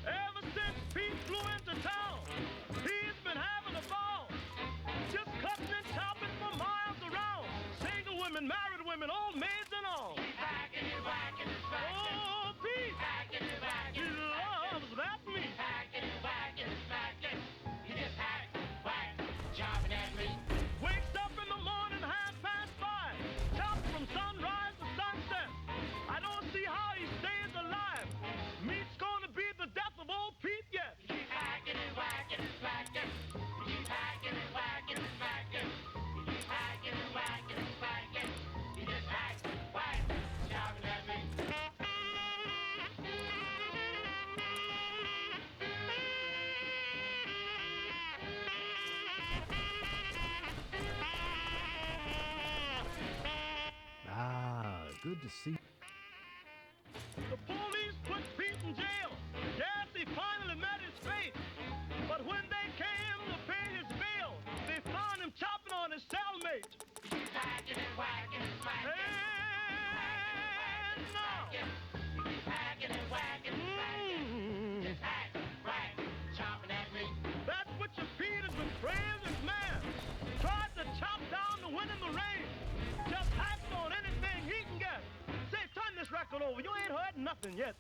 S19: Ever since Pete flew into town, he's been having a ball. Just cutting and chopping for miles around. Single women, married women, old maids and all. Oh, Pete! He loves that meat. Wakes up in the morning, 5:30. Chops from sunrise to sunset. I don't see how he stays alive. Meat's gonna be the death of old Pete yet. Keep hacking and whacking and smacking. Keep hacking and whacking and smacking. Keep hacking and whacking and smacking. He just hack, whack, chopping at me.
S4: Ah, good to see.
S19: The police put Pete in jail. Yes, he finally met his fate. But when they came to pay his bail, they found him chopping on his cellmate. Keep hacking and whacking and smacking. And now. Keep hacking and whacking and smacking. Just hack, whack, chopping at me. That's what your Pete has been praying this man. Tried to chop down the wind and the rain. Just hacks on anything he can get. Say, turn this record over. You ain't heard nothing yet.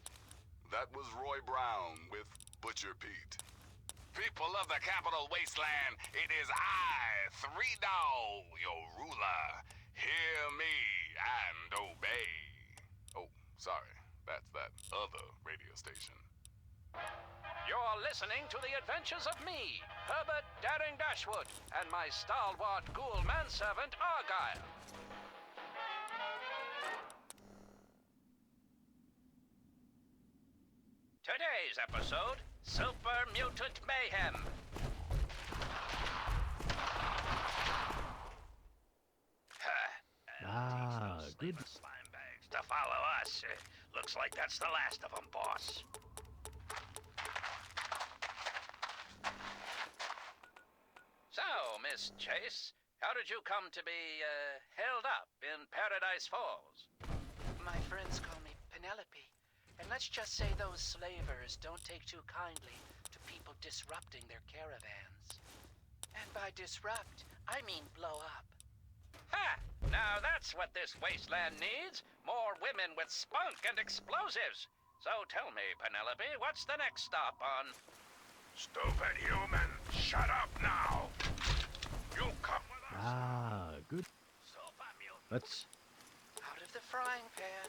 S3: That was Roy Brown with Butcher Pete. People of the Capital Wasteland, it is I, Three Dog, your ruler. Hear me and obey. Oh, sorry. That's that other radio station.
S1: You're listening to the adventures of me, Herbert Daring Dashwood, and my stalwart ghoul manservant Argyle. Today's episode, Super Mutant Mayhem.
S4: Ah, good.
S6: Slime bags to follow us. Looks like that's the last of them, boss.
S1: So, Miss Chase, how did you come to be, held up in Paradise Falls?
S21: My friends call me Penelope. And let's just say those slavers don't take too kindly to people disrupting their caravans. And by disrupt, I mean blow up.
S1: Ha! Now that's what this wasteland needs. More women with spunk and explosives. So tell me, Penelope, what's the next stop on...
S13: Stupid human, shut up now! You come with us!
S4: Ah, good. Let's.
S21: Out of the frying pan.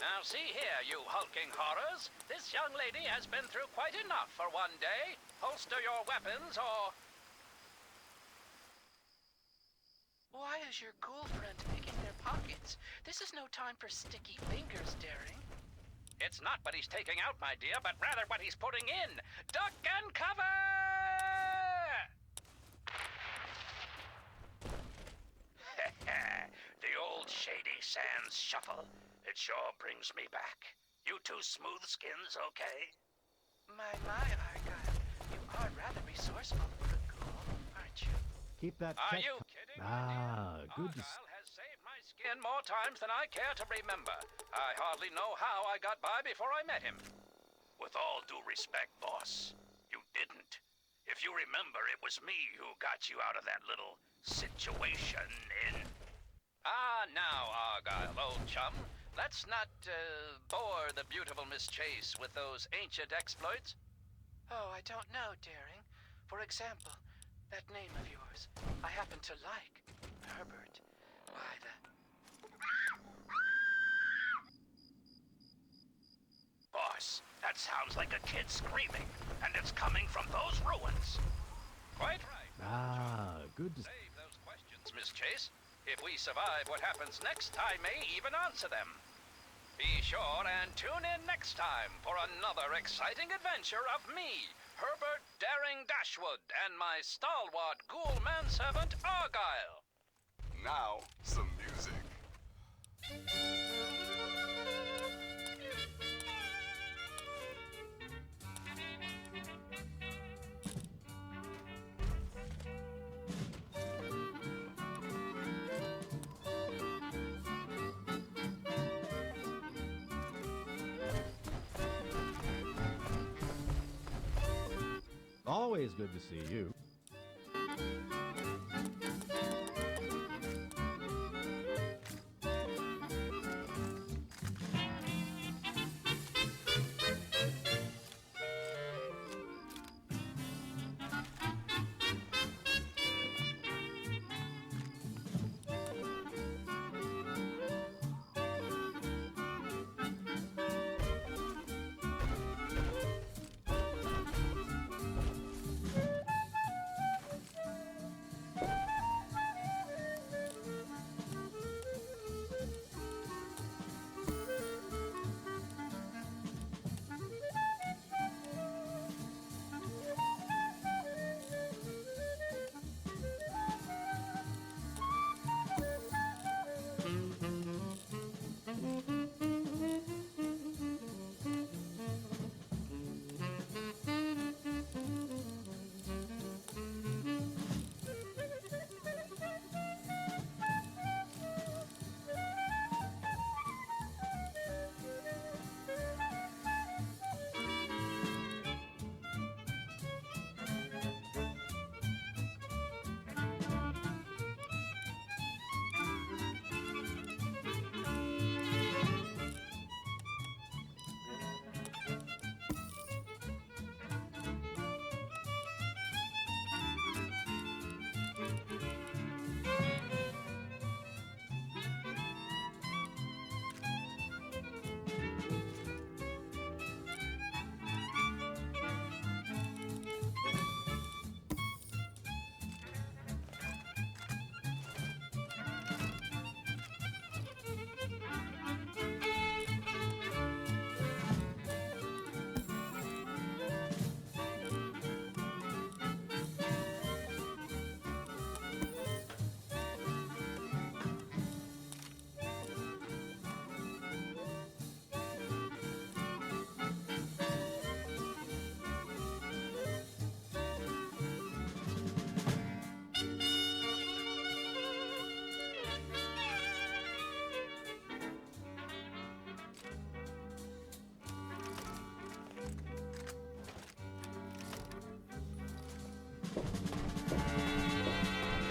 S1: Now see here, you hulking horrors. This young lady has been through quite enough for one day. Holster your weapons or...
S21: Why is your ghoul friend picking their pockets? This is no time for sticky fingers, Daring.
S1: It's not what he's taking out, my dear, but rather what he's putting in. Duck and cover!
S6: The old Shady Sands shuffle. It sure brings me back. You two smooth skins, okay?
S21: My, Argyle, you are rather resourceful for a ghoul, aren't you?
S4: Keep that.
S1: Are you kidding?
S4: Ah, good.
S1: Argyle has saved my skin more times than I care to remember. I hardly know how I got by before I met him.
S6: With all due respect, boss, you didn't. If you remember, it was me who got you out of that little situation in...
S1: Ah, now, Argyle, old chum. Let's not, bore the beautiful Miss Chase with those ancient exploits.
S21: Oh, I don't know, Daring. For example, that name of yours, I happen to like. Herbert. Why, the...
S6: Boss, that sounds like a kid screaming, and it's coming from those ruins.
S1: Quite right.
S4: Ah, good.
S1: Save those questions, Miss Chase. If we survive what happens next, I may even answer them. Be sure and tune in next time for another exciting adventure of me, Herbert Daring Dashwood, and my stalwart ghoul manservant Argyle.
S3: Now, some music.
S4: Always good to see you.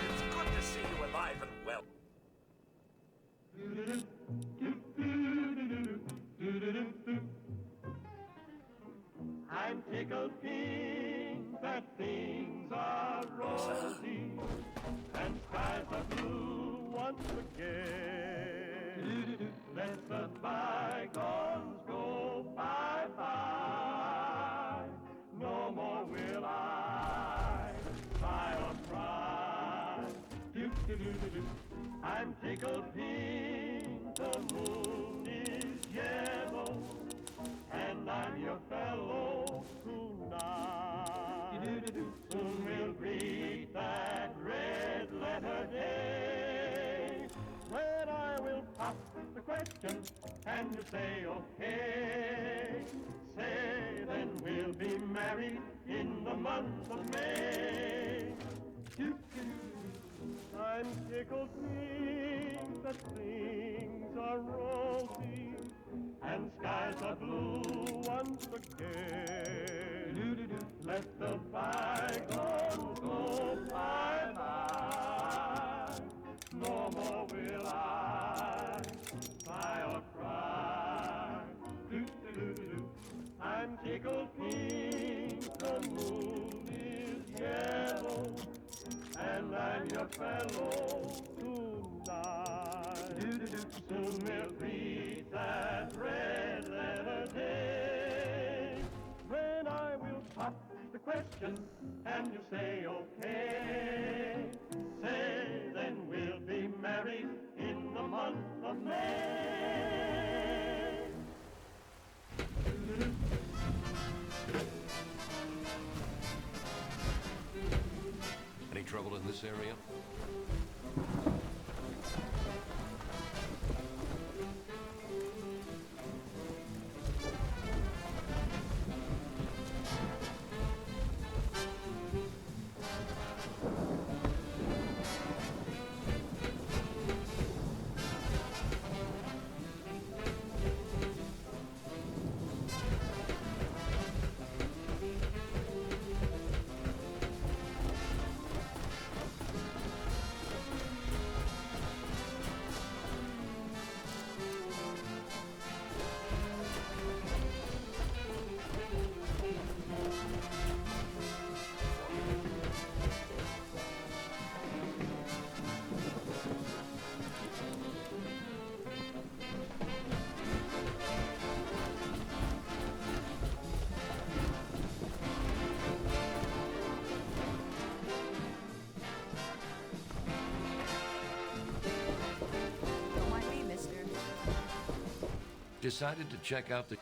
S6: It's good to see you alive and well.
S19: I'm tickled pink that things are rosy and skies are blue once again. Let the bygones go bye-bye. No more will I cry or cry. Do-do-do-do-do. I'm tickled pink, the moon is yellow, and I'm your fellow tonight. Soon we'll greet that red letter day, when I will pop the question and you say okay. Say then we'll be married in the month of May. I'm tickled pink that things are rosy and skies are blue once again. Let the bygones go bye-bye. No more will I sigh or cry. I'm tickled pink, the moon is yellow, and I'm your fellow tonight. Soon we'll greet that red letter day, when I will pop the question and you say okay. Say then we'll be married in the month of May.
S18: Any trouble in this area? decided to check out the...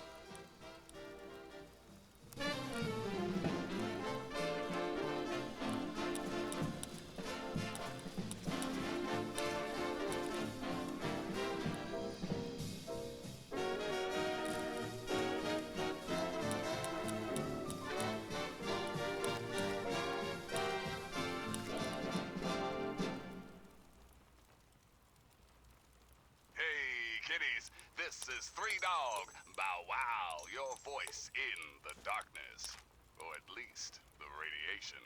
S3: Kitties, this is Three Dog. Bow wow, your voice in the darkness. Or at least the radiation.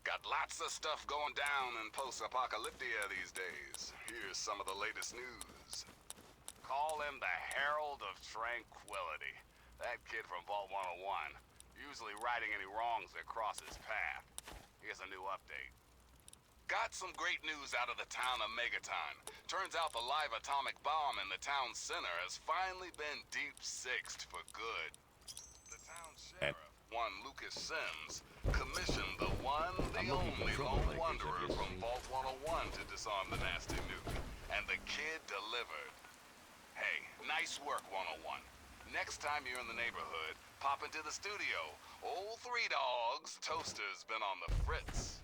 S3: Got lots of stuff going down in post-apocalyptia these days. Here's some of the latest news. Call him the Herald of Tranquility. That kid from Vault 101, usually righting any wrongs that cross his path. Here's a new update. Got some great news out of the town of Megaton. Turns out the live atomic bomb in the town center has finally been deep-sixed for good. The town sheriff, one Lucas Sims, commissioned the one, the only lone wanderer from Vault 101 to disarm the nasty nuke. And the kid delivered. Hey, nice work, 101. Next time you're in the neighborhood, pop into the studio. Old Three Dogs Toaster's been on the fritz.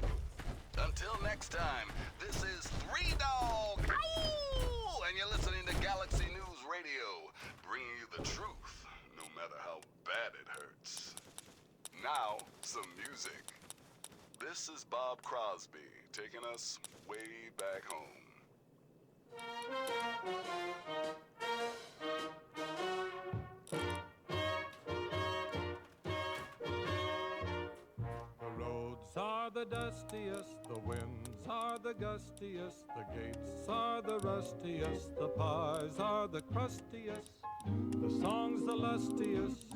S3: Until next time, this is Three Dog, ow! And you're listening to Galaxy News Radio, bringing you the truth, no matter how bad it hurts. Now, some music. This is Bob Crosby, taking us way back home.
S9: Are the dustiest, the winds are the gustiest, the gates are the rustiest, the pies are the crustiest, the songs the lustiest,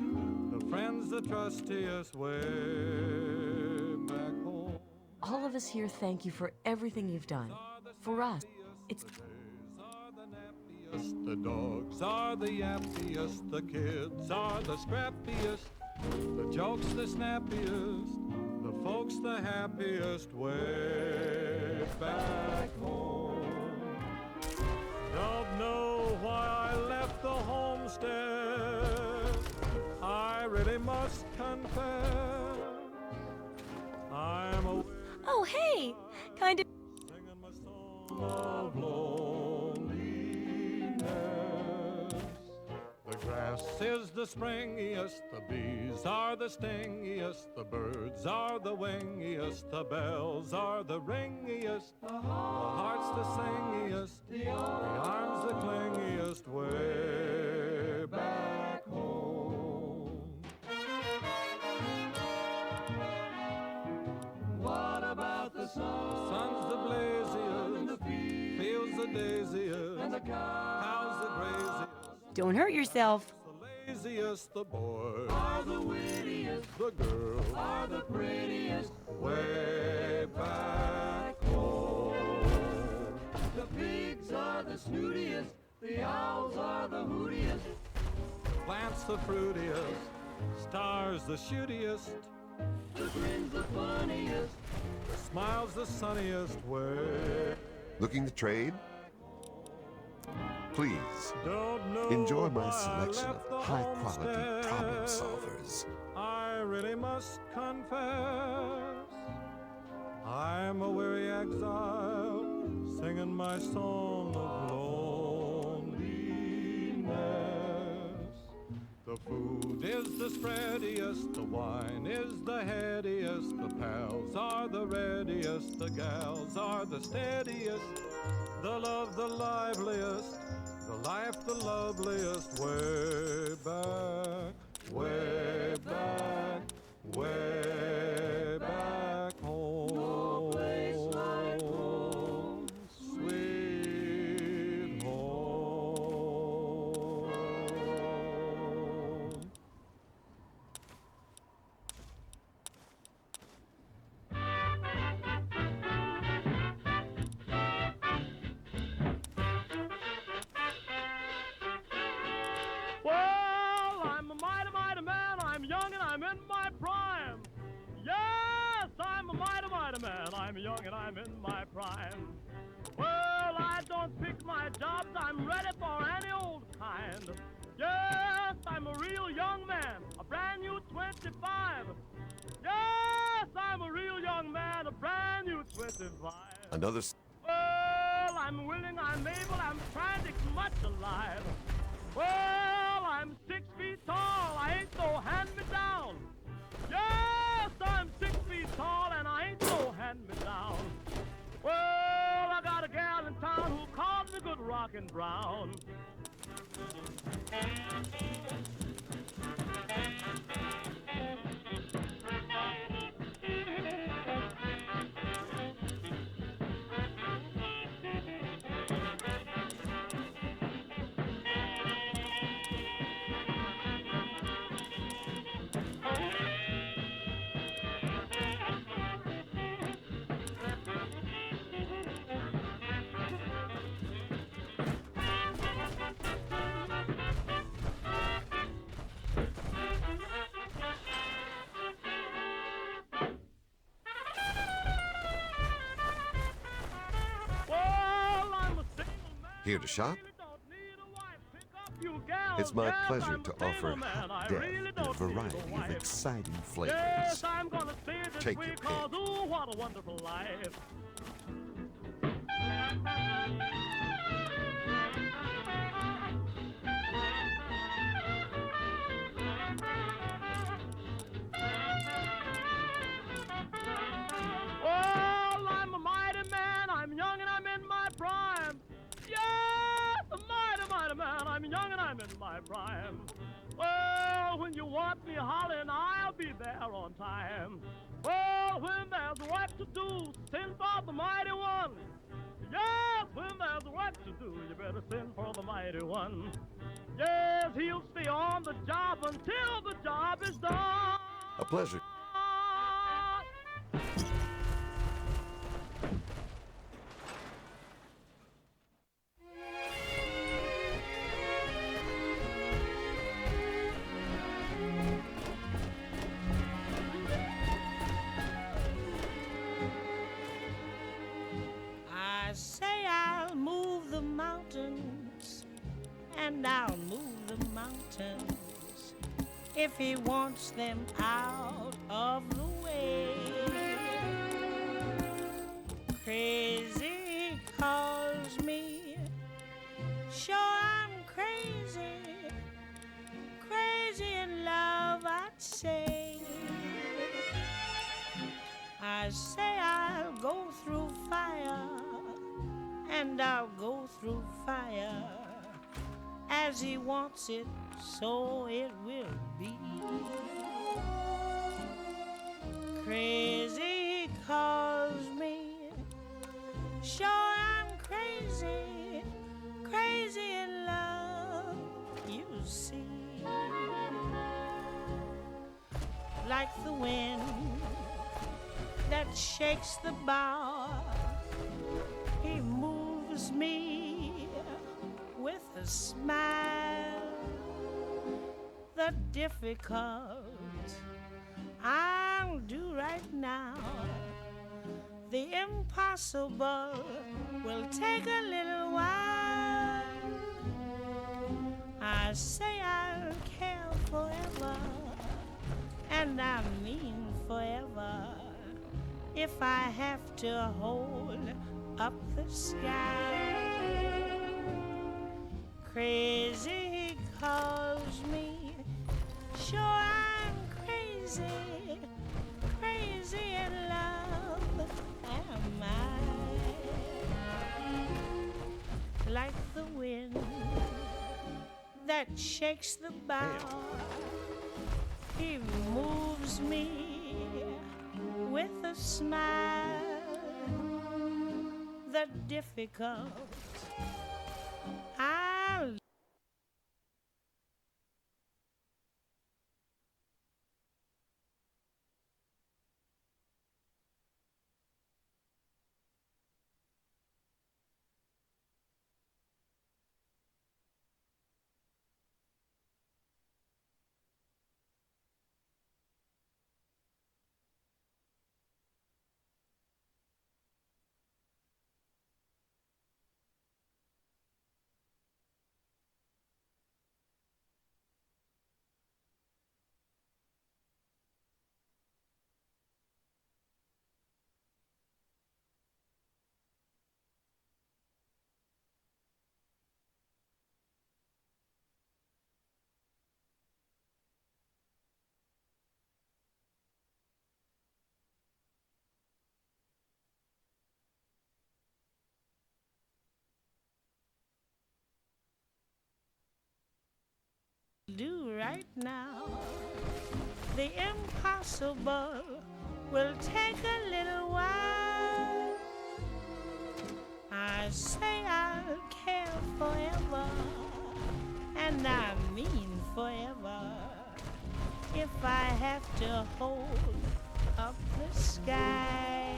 S9: the friends the trustiest, way back home.
S12: All of us here thank you for everything you've done. For us, it's...
S9: The dogs are the yappiest, the kids are the scrappiest, the jokes the snappiest, the folks the happiest, way back home. Don't know why I left the homestead, I really must confess. I'm a...
S12: Oh, hey! Kind of...
S9: Singing my song of loneliness. The grass is the springiest, the bees are the stingiest, the birds are the wingiest, the bells are the ringiest, the heart's the singiest, the arms the clingiest, way back home. What about the sun? The sun's the blaziest, and the fields the daisiest, and the cows the graziest.
S12: Don't hurt yourself.
S9: The laziest, the boys are the wittiest, the girls are the prettiest, way back home. The pigs are the snootiest, the owls are the hootiest, plants the fruitiest, stars the shootiest, the grins the funniest, the smiles the sunniest, way.
S2: Looking to trade? Please, enjoy my selection of high-quality problem solvers.
S9: I really must confess, I'm a weary exile, singing my song of loneliness. The food is the spreadiest, the wine is the headiest, the pals are the readiest, the gals are the steadiest, the love the liveliest, the life the loveliest, way back, way back, way back home. No place like home, sweet home.
S19: Well, I'm a mighty, mighty man. I'm young and I'm in my prime. Yes, I'm a mighty, mighty man. I'm young and I'm in my prime. Well, I don't pick my jobs. I'm ready for any old kind. Yes, I'm a real young man, a brand new 25. Yes, I'm a real young man, a brand new 25.
S2: Another.
S19: Well, I'm willing, I'm able, I'm trying to get much alive. Well, I'm 6 feet tall, I ain't no hand-me-down. Yes, I'm 6 feet tall and I ain't no hand-me-down. Well, I got a gal in town who calls me good rockin' brown.
S2: Here to shop?
S19: You gals,
S2: It's my
S19: yes,
S2: pleasure
S19: I'm
S2: to
S19: a
S2: offer
S19: single man.
S2: hot
S19: I
S2: death
S19: really
S2: in a
S19: don't need
S2: variety
S19: a
S2: of
S19: wife.
S2: exciting flavors.
S19: Yes, I'm gonna say it this
S2: Take
S19: way
S2: your
S19: cause,
S2: pick.
S19: ooh, what a wonderful life. Well, I'm a mighty man, I'm young and I'm in my prime. Yes, a mighty man, I'm young and I'm in my prime. Well, when you want me hollering, I'll be there on time. Well, when there's work to do, send for the mighty one. Yes, when there's work to do, you better send for the mighty one. Yes, he'll stay on the job until the job is done.
S2: A pleasure.
S20: I say I'll move the mountains, and I'll move the mountains if he wants them out of the way. Crazy calls me, sure I'm crazy, crazy in love, I'd say. I say I'll go through fire, and I'll go through fire. As he wants it, so it will be. Crazy he calls me, sure I'm crazy, crazy in love, you see. Like the wind that shakes the bough, he moves me with a smile. The difficult I'll do right now, the impossible will take a little while. I say I'll care forever, and I mean forever, if I have to hold up the sky. Crazy he calls me, sure I'm crazy, crazy in love am I. Like the wind that shakes the bough, he moves me with a smile. The difficult I'll
S5: do right now. The impossible will take a little while. I say I'll care forever, and I mean forever. If I have to hold up the sky,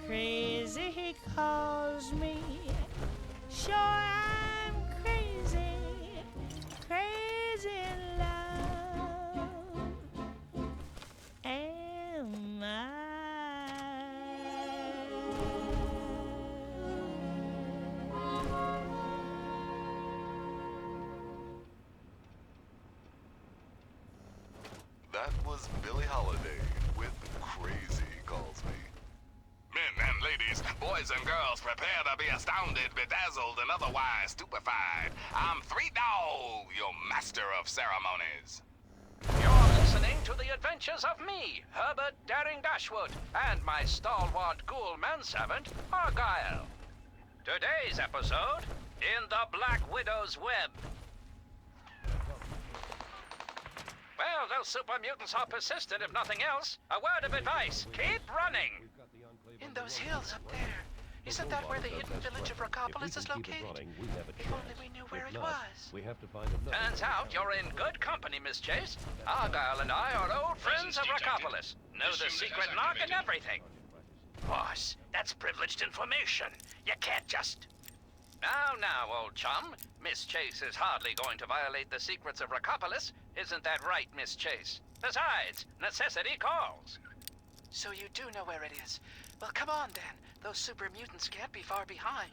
S5: crazy he calls me. Sure, I'm crazy, crazy in love. Am I?
S3: That was Billie Holiday with Crazy Calls Me. Men and ladies, boys and girls, prepare to be astounded, bedazzled, and otherwise stupefied. I'm Three Dog, your master of ceremonies.
S1: You're listening to the adventures of me, Herbert Daring Dashwood, and my stalwart ghoul manservant, Argyle. Today's episode, In the Black Widow's Web. Well, those super mutants are persistent, if nothing else. A word of advice, keep running!
S21: In those hills up there. Isn't that where the hidden village of Rockopolis is located? If only we knew where it was.
S18: We have to find another.
S1: Turns out you're in good company, Miss Chase. Argyle and I are old friends of Rockopolis. Know the secret knock and everything.
S6: Boss, that's privileged information. You can't just...
S1: Now, old chum. Miss Chase is hardly going to violate the secrets of Rockopolis. Isn't that right, Miss Chase? Besides, necessity calls.
S21: So you do know where it is. Well, come on then. Those super mutants can't be far behind.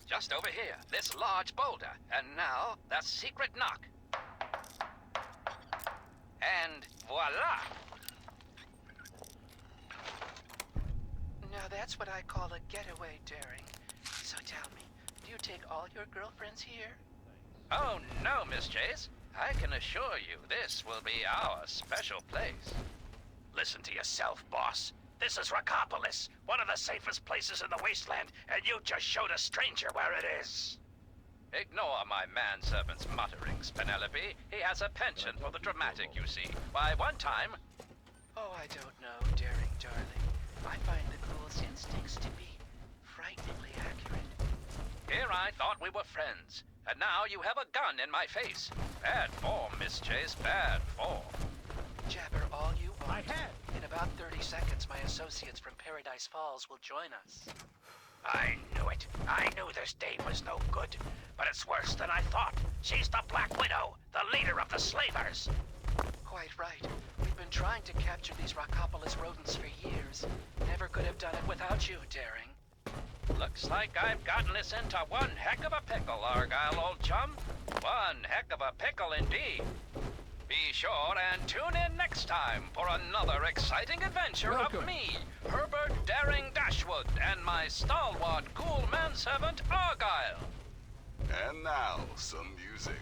S1: Just over here, this large boulder. And now, the secret knock. And voila!
S21: Now that's what I call a getaway, Daring. So tell me, do you take all your girlfriends here?
S1: Oh, no, Miss Chase. I can assure you this will be our special place.
S6: Listen to yourself, boss. This is Rockopolis, one of the safest places in the wasteland, and you just showed a stranger where it is.
S1: Ignore my manservant's mutterings, Penelope. He has a penchant for the dramatic, you see. Why, one time...
S21: Oh, I don't know, Daring, darling. I find the ghoul's instincts to be frighteningly accurate.
S1: Here I thought we were friends, and now you have a gun in my face. Bad form, Miss Chase, bad form.
S21: Jabber all you want.
S1: My head!
S21: In about 30 seconds, my associates from Paradise Falls will join us.
S6: I knew it. I knew this dame was no good. But it's worse than I thought. She's the Black Widow, the leader of the slavers.
S21: Quite right. We've been trying to capture these Rockopolis rodents for years. Never could have done it without you, Daring.
S1: Looks like I've gotten us into one heck of a pickle, Argyle, old chum. One heck of a pickle indeed. Be sure and tune in next time for another exciting adventure of me, Herbert Daring Dashwood, and my stalwart ghoul manservant, Argyle.
S3: And now, some music.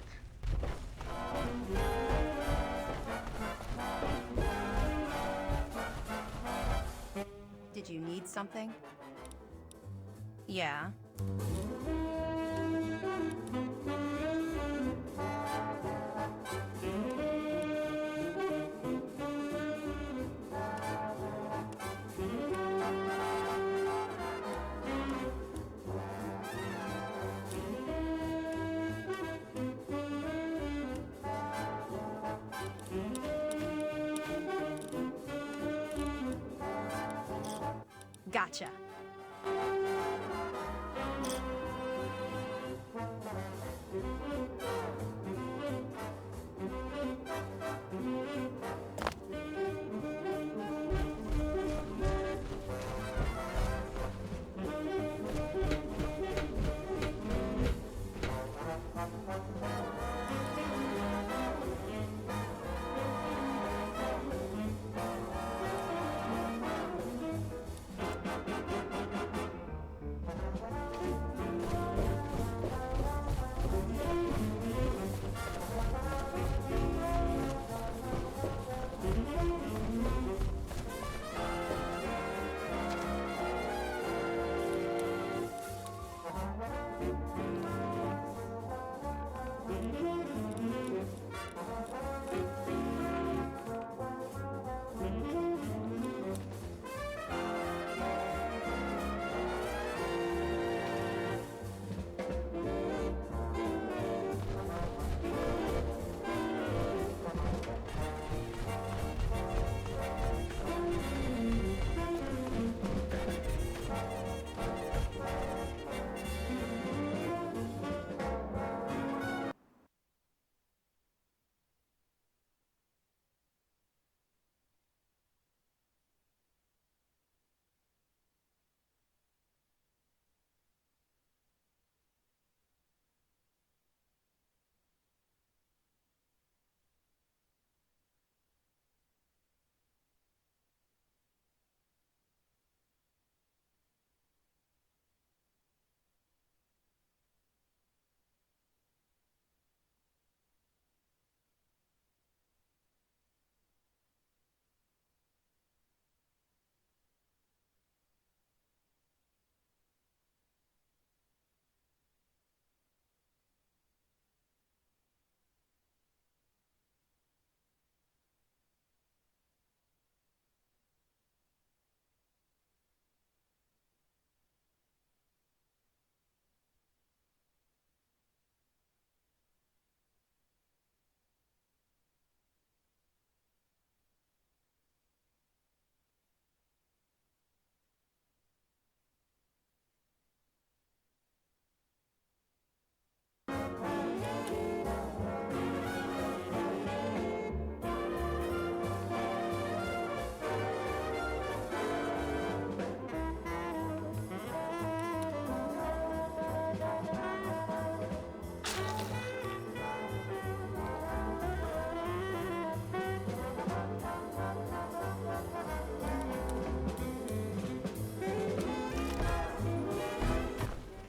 S7: Did you need something? Yeah. Gotcha.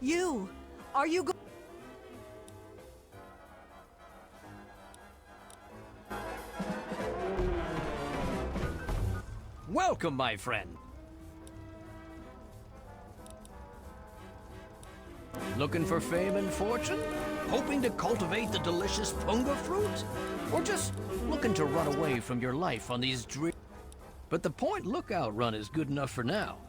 S10: You! Are you
S11: Welcome, my friend. Looking for fame and fortune? Hoping to cultivate the delicious punga fruit? Or just looking to run away from your life on these But the Point Lookout run is good enough for now.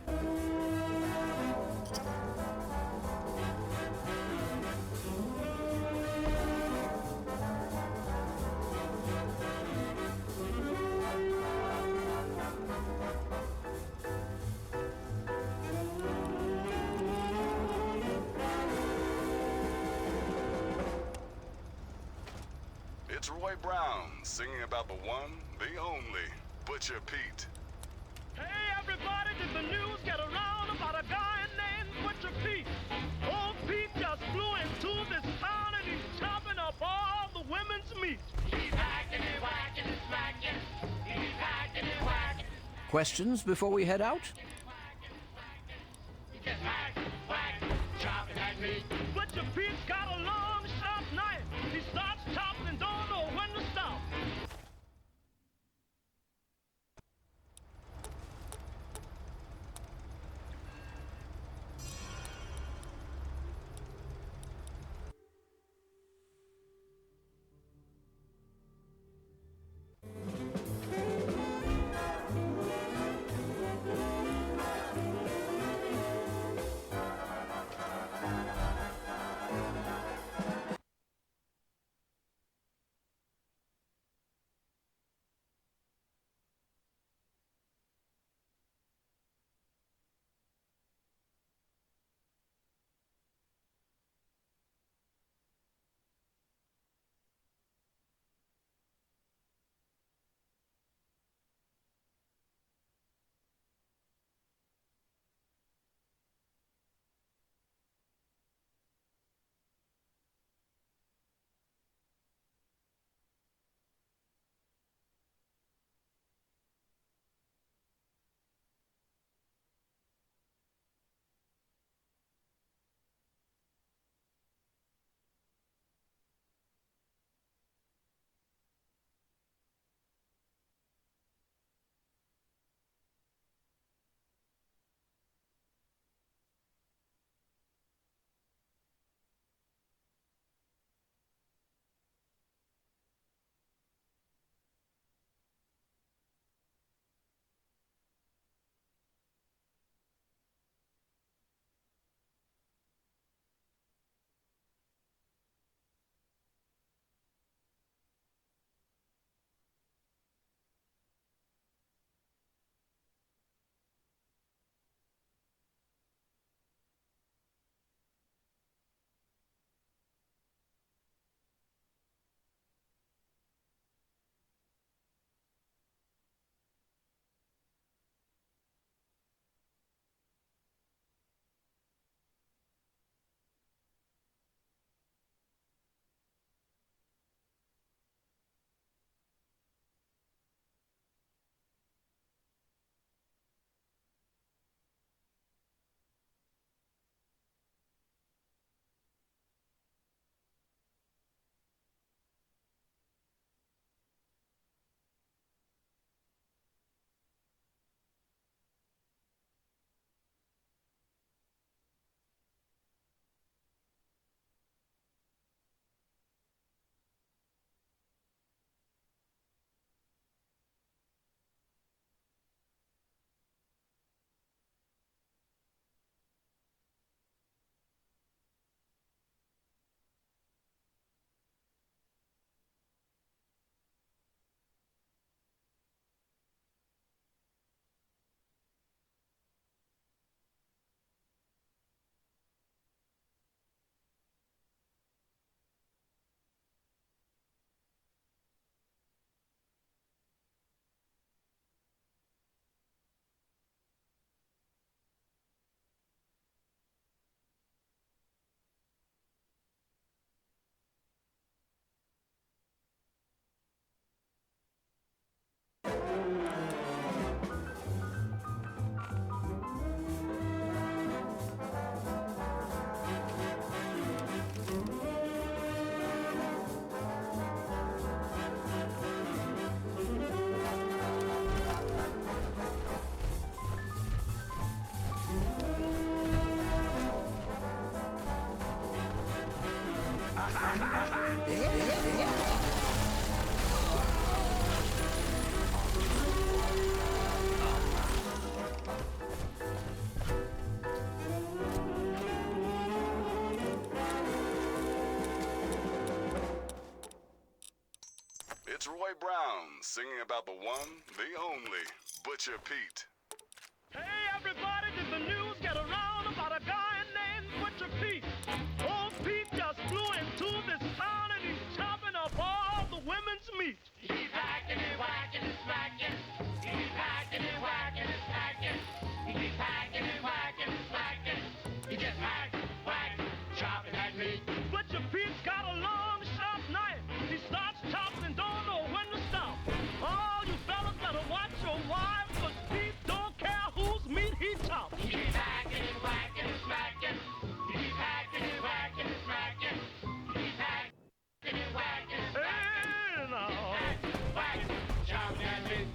S3: It's Roy Brown singing about the one, the only, Butcher Pete.
S19: Hey everybody, did the news get around about a guy named Butcher Pete? Old Pete just flew into this town and he's chopping up all the women's meat. He's hacking and whacking and smacking. He's hacking and whacking.
S11: Questions before we head out?
S19: He just whack, whack, chopping that meat. Butcher Pete's got a long, sharp knife. He starts chopping and don't know when to stop.
S3: It's Roy Brown singing about the one, the only, Butcher Pete.
S19: Hey everybody, did the news get around about a guy named Butcher Pete? Old Pete just flew into this town and he's chopping up all the women's meat. He's hacking and whacking and smacking. He's hacking and whacking and smacking. He's hacking and whacking and smacking. He just hack, whack, chopping that meat. Butcher Pete's got a long, sharp knife. He starts chopping and don't know when to stop. All you fellas better watch your wives, 'cause Pete don't care whose meat he chops. He's hacking and whacking and smacking. He's hacking and whacking and smacking. He's hacking and whacking and smacking. Hack, whack, chopping that meat.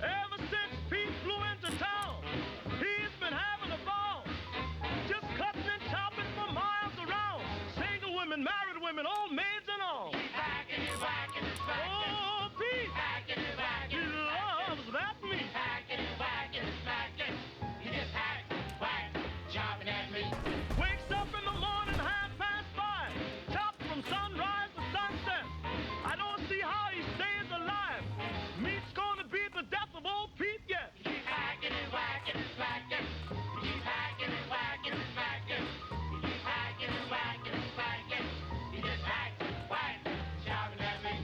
S19: Ever since Pete flew into town, he's been having a ball. Just cutting and chopping for miles around. Single women, married women, old maids and all. He's hacking and whacking and smacking. Oh, Pete! Hacking and whacking. He loves that meat. Hacking and whacking and smacking. He just hack, whack, chopping that meat. Wakes up in the morning, 5:30. Chopped from sunrise to sunset. I don't see how he stays alive. Meat's gonna be the death of old Pete yet. He's hacking and whacking and smacking. He's hacking and whacking and smacking. He's hacking and whacking and smacking. He just hack, whack, chopping that meat.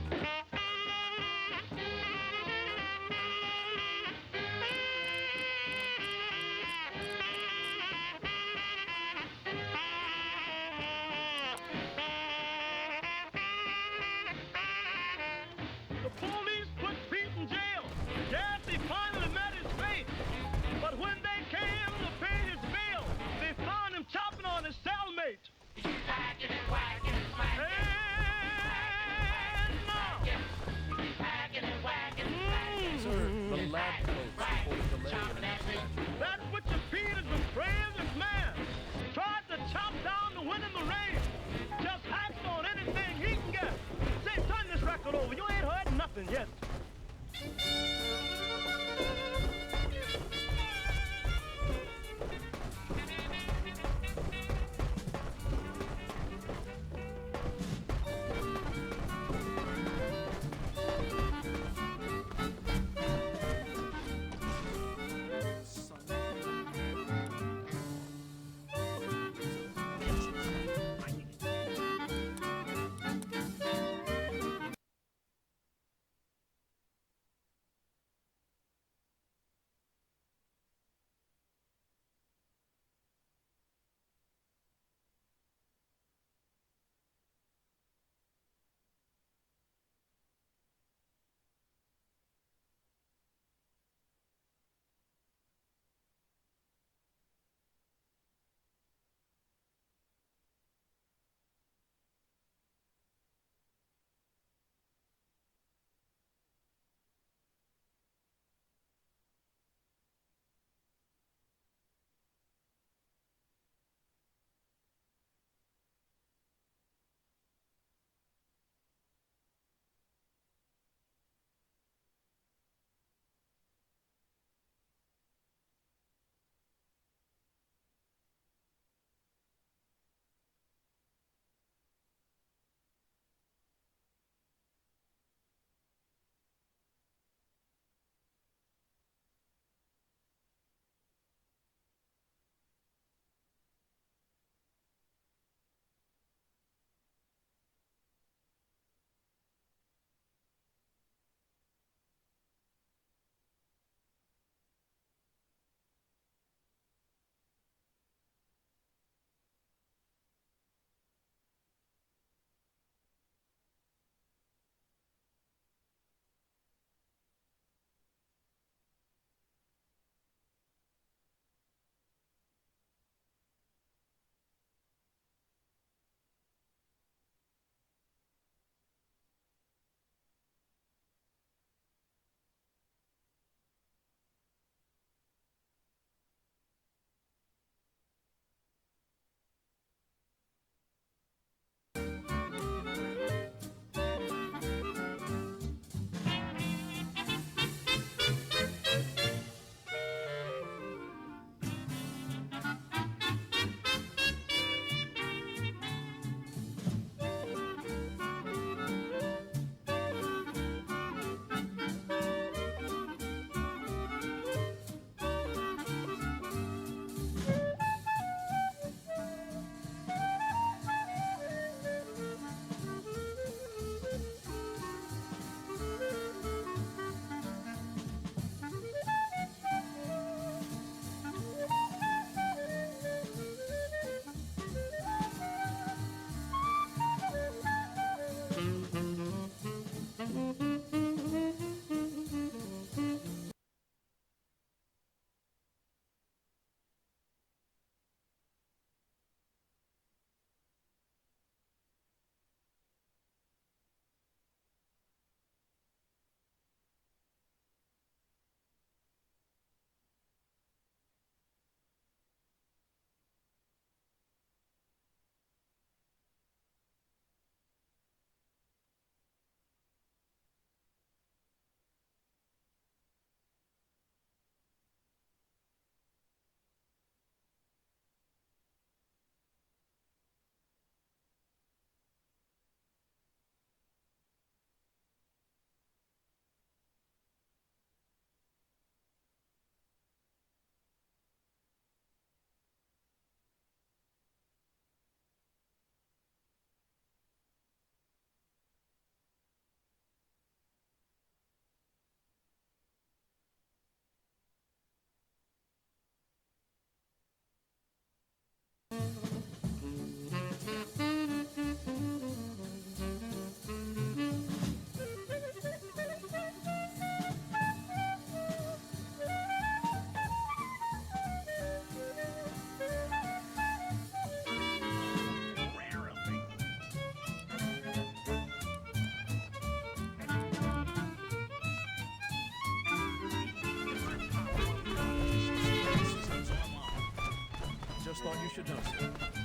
S19: The police put Pete in jail. Yes, he finally met his fate. But when they came to pay his bail, they found him chopping on his cellmate. He's hacking and whacking and smacking. And now. He's hacking and whacking and smacking.
S11: Sir, the lab closed before the delay.
S19: That Butcher Pete is the bravest man. Tried to chop down the wind in the rain. Just hacks on anything he can get. Say, turn this record over. You ain't heard nothing yet.
S10: Just thought you should know, sir.